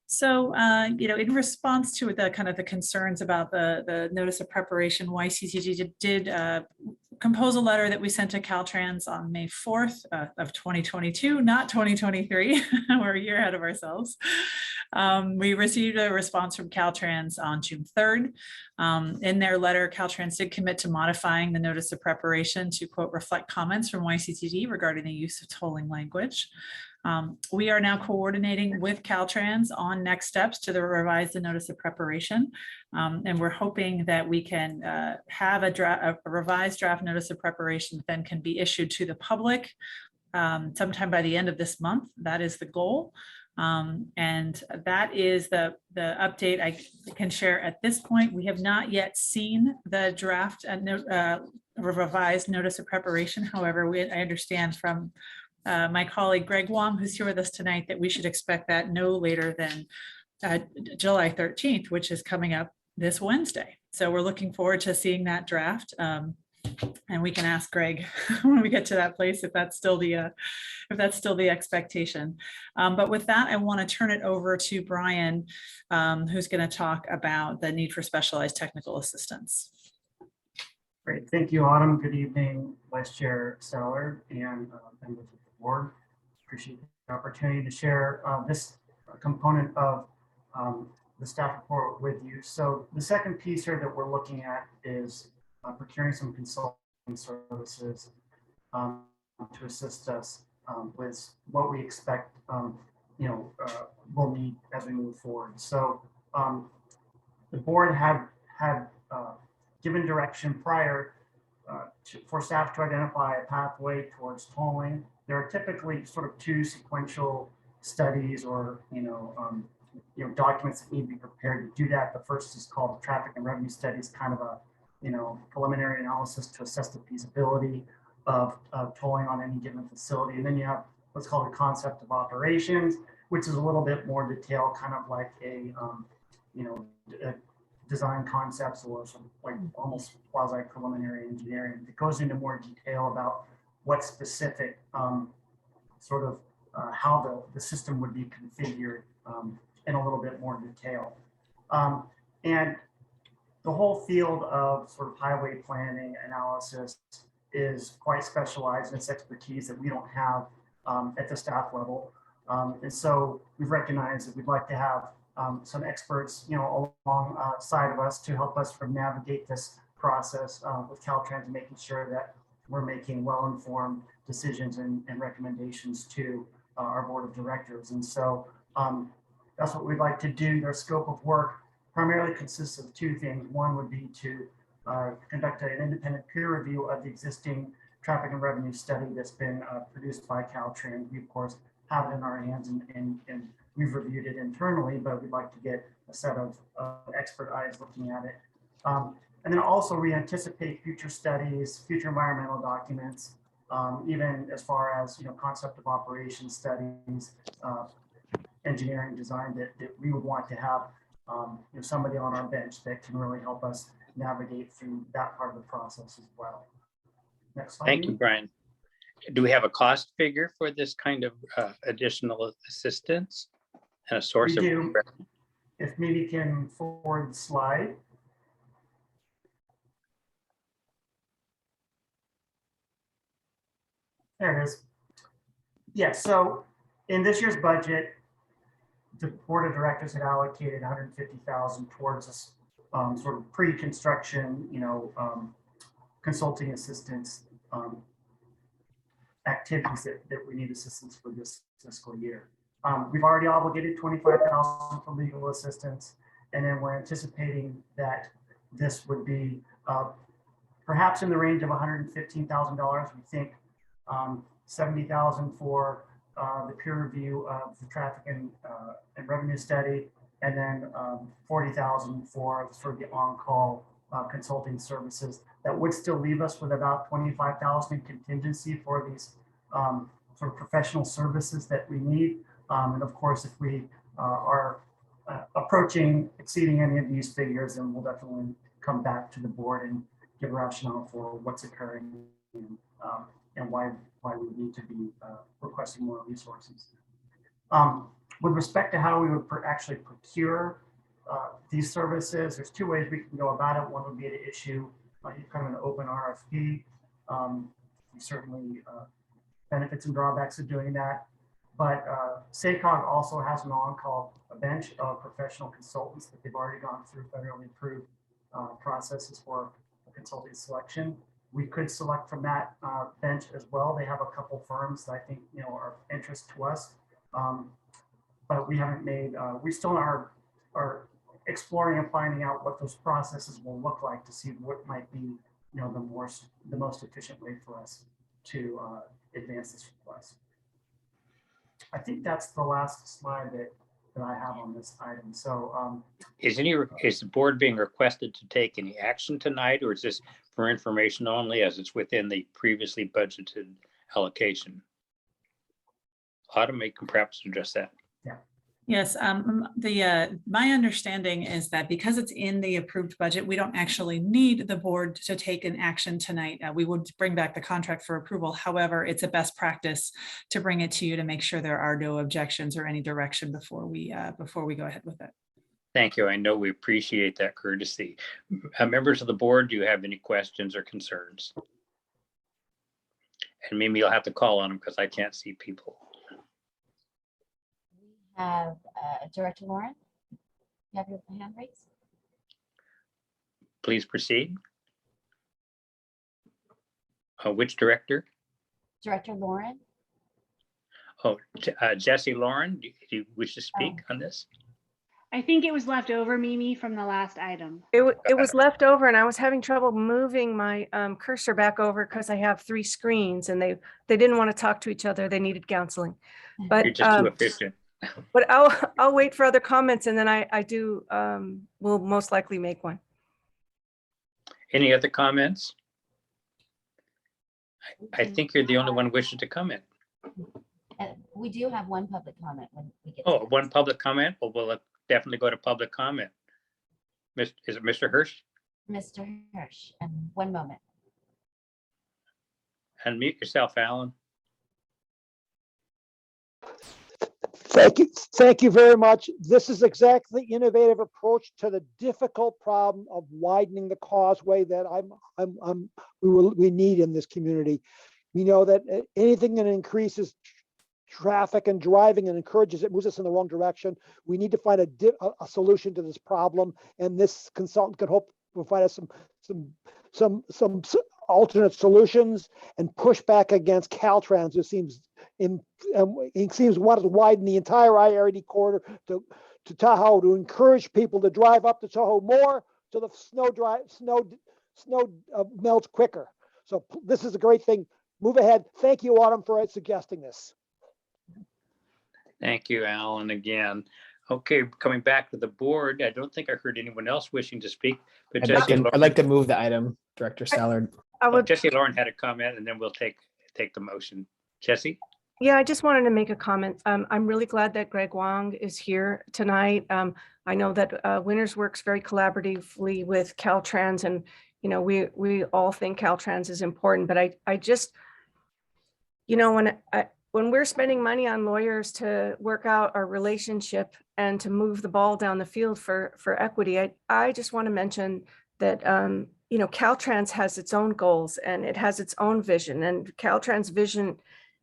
So, in response to the kind of the concerns about the notice of preparation, YCTD did compose a letter that we sent to Caltrans on May 4th of 2022, not 2023. We're a year ahead of ourselves. We received a response from Caltrans on June 3rd. In their letter, Caltrans did commit to modifying the notice of preparation to, quote, reflect comments from YCTD regarding the use of tolling language. We are now coordinating with Caltrans on next steps to revise the notice of preparation. And we're hoping that we can have a revised draft notice of preparation that then can be issued to the public sometime by the end of this month. That is the goal. And that is the update I can share at this point. We have not yet seen the draft revised notice of preparation. However, I understand from my colleague Greg Wong, who's here with us tonight, that we should expect that no later than July 13th, which is coming up this Wednesday. So we're looking forward to seeing that draft. And we can ask Greg when we get to that place if that's still the expectation. But with that, I want to turn it over to Brian, who's going to talk about the need for specialized technical assistance. Great, thank you, Autumn. Good evening, Vice Chair Stallard and members of the board. Appreciate the opportunity to share this component of the staff report with you. So the second piece here that we're looking at is procuring some consulting services to assist us with what we expect we'll need as we move forward. So the board had given direction prior for staff to identify a pathway towards tolling. There are typically sort of two sequential studies or documents that need to be prepared to do that. The first is called the traffic and revenue studies, kind of a preliminary analysis to assess the feasibility of tolling on any given facility. And then you have what's called a concept of operations, which is a little bit more detailed, kind of like a design concepts or some like almost quasi preliminary engineering. It goes into more detail about what specific how the system would be configured in a little bit more detail. And the whole field of sort of highway planning analysis is quite specialized in its expertise that we don't have at the staff level. And so we've recognized that we'd like to have some experts, alongside of us to help us navigate this process with Caltrans, making sure that we're making well-informed decisions and recommendations to our board of directors. And so that's what we'd like to do. Their scope of work primarily consists of two things. One would be to conduct an independent peer review of the existing traffic and revenue study that's been produced by Caltrans. We, of course, have it in our hands and we've reviewed it internally, but we'd like to get a set of expert eyes looking at it. And then also we anticipate future studies, future environmental documents, even as far as concept of operation studies, engineering design that we would want to have somebody on our bench that can really help us navigate through that part of the process as well. Next slide. Thank you, Brian. Do we have a cost figure for this kind of additional assistance and a source of revenue? If maybe can forward the slide. There it is. Yeah, so in this year's budget, the board of directors had allocated $150,000 towards this sort of pre-construction, consulting assistance activities that we need assistance for this fiscal year. We've already obligated $25,000 for legal assistance, and then we're anticipating that this would be perhaps in the range of $115,000. We think $70,000 for the peer review of the traffic and revenue study, and then $40,000 for sort of the on-call consulting services. That would still leave us with about $25,000 in contingency for these sort of professional services that we need. And of course, if we are exceeding any of these figures, then we'll definitely come back to the board and give rationale for what's occurring and why we need to be requesting more resources. With respect to how we would actually procure these services, there's two ways we can go about it. One would be to issue kind of an open RFP. Certainly benefits and drawbacks of doing that. But SACOG also has an on-call bench of professional consultants that they've already gone through federally approved processes for consulting selection. We could select from that bench as well. They have a couple firms that I think are of interest to us, but we haven't made. We still are exploring and finding out what those processes will look like to see what might be the most efficient way for us to advance this request. I think that's the last slide that I have on this item. So is the board being requested to take any action tonight, or is this for information only as it's within the previously budgeted allocation? Autumn, you can perhaps address that. Yeah. Yes, my understanding is that because it's in the approved budget, we don't actually need the board to take an action tonight. We would bring back the contract for approval. However, it's a best practice to bring it to you to make sure there are no objections or any direction before we go ahead with it. Thank you. I know we appreciate that courtesy. Members of the board, do you have any questions or concerns? And maybe you'll have to call on them because I can't see people. Have Director Lauren, you have your hand raised. Please proceed. Which director? Director Lauren. Oh, Jesse Lauren, do you wish to speak on this? I think it was left over, Mimi, from the last item. It was left over, and I was having trouble moving my cursor back over because I have 3 screens, and they didn't want to talk to each other. They needed counseling. But you're just too efficient. But I'll wait for other comments, and then I will most likely make one. Any other comments? I think you're the only one wishing to comment. We do have one public comment when we get. Oh, one public comment? Well, we'll definitely go to public comment. Is it Mr. Hirsch? Mr. Hirsch, and 1 moment. Unmute yourself, Alan. Thank you very much. This is exactly the innovative approach to the difficult problem of widening the causeway that we need in this community. We know that anything that increases traffic and driving and encourages it moves us in the wrong direction. We need to find a solution to this problem, and this consultant could hope provide us some alternate solutions and push back against Caltrans, who seems wanted to widen the entire I-80 corridor to Tahoe to encourage people to drive up to Tahoe more so the snow melts quicker. So this is a great thing. Move ahead. Thank you, Autumn, for suggesting this. Thank you, Alan, again. Okay, coming back to the board, I don't think I heard anyone else wishing to speak, but I'd like to move the item, Director Stallard. Jesse Lauren had a comment, and then we'll take the motion. Jesse? Yeah, I just wanted to make a comment. I'm really glad that Greg Wong is here tonight. I know that Winters works very collaboratively with Caltrans, and we all think Caltrans is important. But I just, when we're spending money on lawyers to work out our relationship and to move the ball down the field for equity, I just want to mention that Caltrans has its own goals and it has its own vision, and Caltrans' vision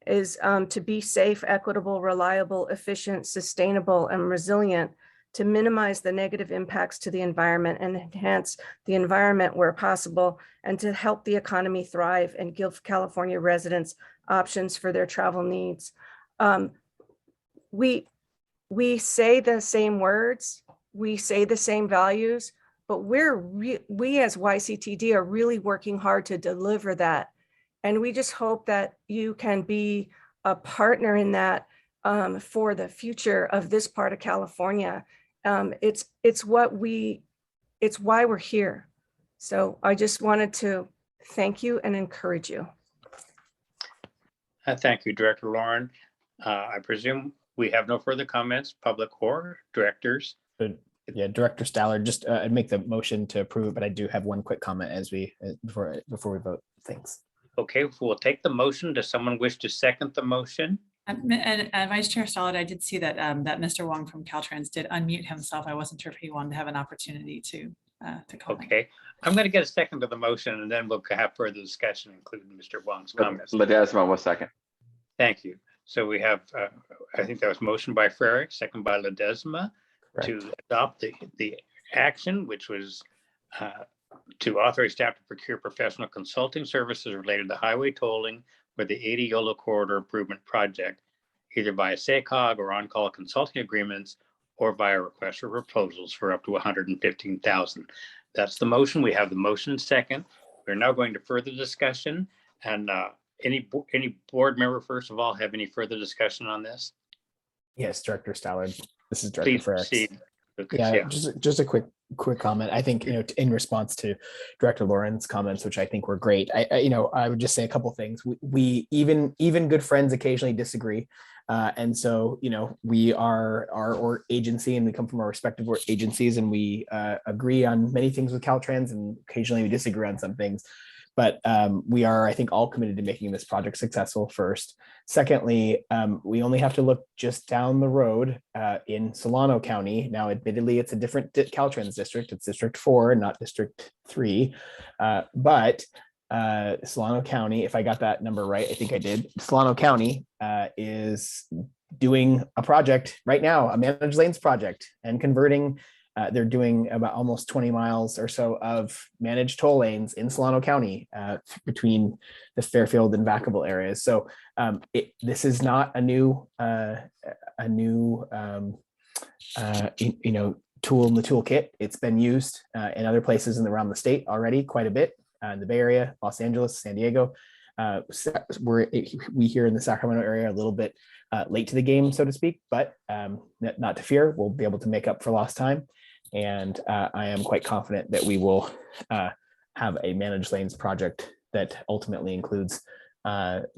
is to be safe, equitable, reliable, efficient, sustainable, and resilient, to minimize the negative impacts to the environment and enhance the environment where possible, and to help the economy thrive and give California residents options for their travel needs. We say the same words, we say the same values, but we as YCTD are really working hard to deliver that. And we just hope that you can be a partner in that for the future of this part of California. It's why we're here. So I just wanted to thank you and encourage you. Thank you, Director Lauren. I presume we have no further comments, public or directors. Yeah, Director Stallard, just I'd make the motion to approve it, but I do have one quick comment as before we vote. Thanks. Okay, we'll take the motion. Does someone wish to second the motion? And Vice Chair Stallard, I did see that that Mr. Wong from Caltrans did unmute himself. I wasn't sure if he wanted to have an opportunity to comment. Okay, I'm going to get a second to the motion and then we'll have further discussion, including Mr. Wong's comments. Ledesma was second. Thank you. So we have, I think that was motion by Frerick, second by Ledesma to adopt the action, which was to authorize staff to procure professional consulting services related to highway tolling for the 80 Yolo Corridor Improvement Project, either via SACOG or on-call consulting agreements or via request for proposals for up to $115,000. That's the motion. We have the motion second. We're now going to further discussion. And any board member, first of all, have any further discussion on this? Yes, Director Stallard. This is Director Please Frerick. proceed. Lucas. Yeah, just a quick comment. I think, in response to Director Lauren's comments, which I think were great, I would just say a couple things. We even good friends occasionally disagree. And so, we are our agency and we come from our respective agencies and we agree on many things with Caltrans and occasionally we disagree on some things. But we are, I think, all committed to making this project successful first. Secondly, we only have to look just down the road in Solano County. Now, admittedly, it's a different Caltrans district. It's District 4, not District 3. But Solano County, if I got that number right, I think I did. Solano County is doing a project right now, a managed lanes project, and converting. They're doing about almost 20 miles or so of managed toll lanes in Solano County between the Fairfield and Vacaville areas. So this is not a new tool in the toolkit. It's been used in other places around the state already quite a bit. In the Bay Area, Los Angeles, San Diego. We here in the Sacramento area are a little bit late to the game, so to speak, but not to fear, we'll be able to make up for lost time. And I am quite confident that we will have a managed lanes project that ultimately includes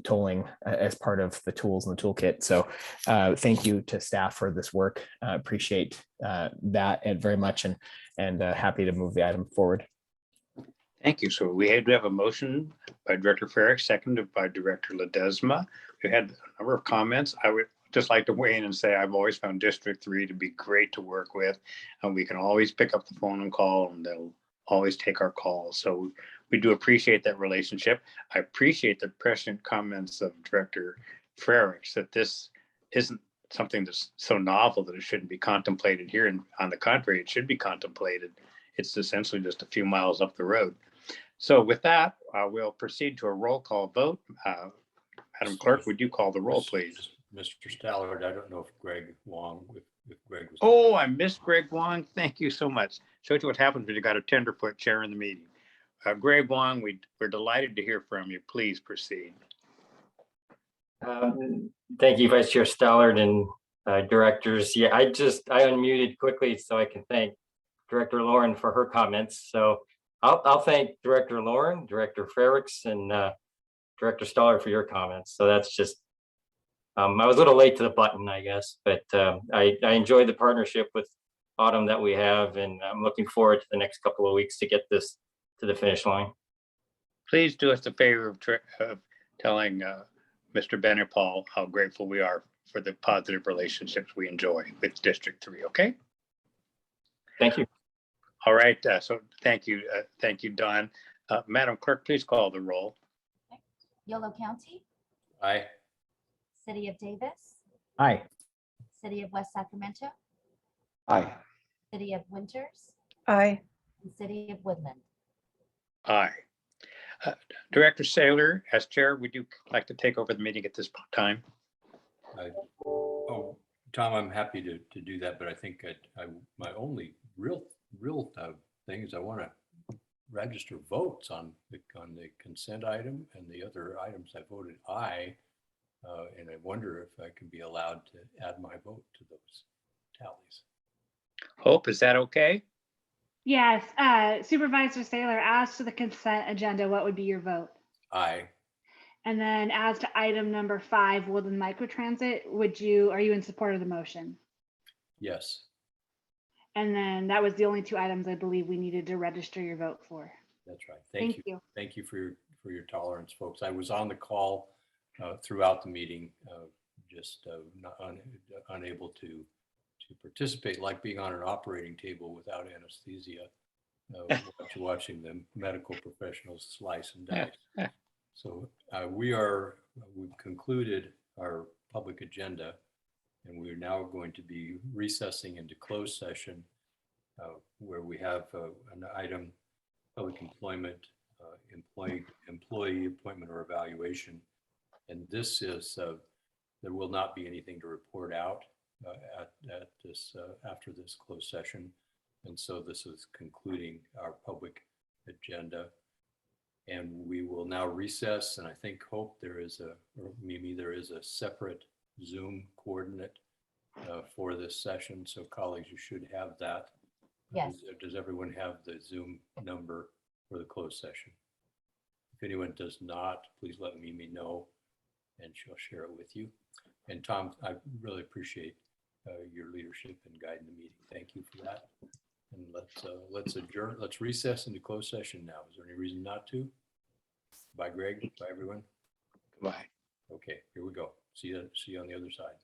tolling as part of the tools in the toolkit. So thank you to staff for this work. Appreciate that very much and happy to move the item forward. Thank you. So we have a motion by Director Frerick, seconded by Director Ledesma. We had a number of comments. I would just like to weigh in and say I've always found District 3 to be great to work with, and we can always pick up the phone and call, and they'll always take our calls. So we do appreciate that relationship. I appreciate the prescient comments of Director Frerick that this isn't something that's so novel that it shouldn't be contemplated here. And on the contrary, it should be contemplated. It's essentially just a few miles up the road. So with that, we'll proceed to a roll call vote. Madam Clerk, would you call the roll, please? Mr. Stallard, I don't know if Greg Wong, if Greg was. Oh, I missed Greg Wong. Thank you so much. Shows you what happens when you got a tenderfoot chair in the meeting. Greg Wong, we're delighted to hear from you. Please proceed. Thank you, Vice Chair Stallard and directors. Yeah, I unmuted quickly so I can thank Director Lauren for her comments. So I'll thank Director Lauren, Director Frericks, and Director Stallard for your comments. So that's just, I was a little late to the button, I guess, but I enjoyed the partnership with Autumn that we have, and I'm looking forward to the next couple of weeks to get this to the finish line. Please do us the favor of telling Mr. Benepal how grateful we are for the positive relationships we enjoy with District 3, okay? Thank you. All right, so thank you, Don. Madam Clerk, please call the roll. Yolo County, Aye. City of Davis, Aye. City of West Sacramento, Aye. City of Winters, Aye. and City of Woodland. Aye. Director Saylor, as chair, would you like to take over the meeting at this time? Oh, Tom, I'm happy to do that, but I think my only real thing is I want to register votes on the consent item, and the other items I voted aye, and I wonder if I can be allowed to add my vote to those tallies. Hope, is that okay? Yes, Supervisor Saylor, as to the consent agenda, what would be your vote? Aye. And then as to item number 5, Woodland Microtransit, are you in support of the motion? Yes. And then that was the only 2 items I believe we needed to register your vote for. That's right. Thank you. You. Thank you for your tolerance, folks. I was on the call throughout the meeting, just unable to participate, like being on an operating table without anesthesia, watching the medical professionals slice and dice. So we've concluded our public agenda, and we're now going to be recessing into closed session where we have an item, public employment, employee appointment or evaluation. And this is, there will not be anything to report out at this, after this closed session. And so this is concluding our public agenda. And we will now recess, and I think, Hope, there is or Mimi, there is a separate Zoom coordinate for this session. So colleagues, you should have that. Yes. Does everyone have the Zoom number for the closed session? If anyone does not, please let Mimi know and she'll share it with you. And Tom, I really appreciate your leadership in guiding the meeting. Thank you for that. And let's adjourn. Let's recess into closed session now. Is there any reason not to? Bye, Greg. Bye, everyone. Goodbye. Okay, here we go. See you on the other side.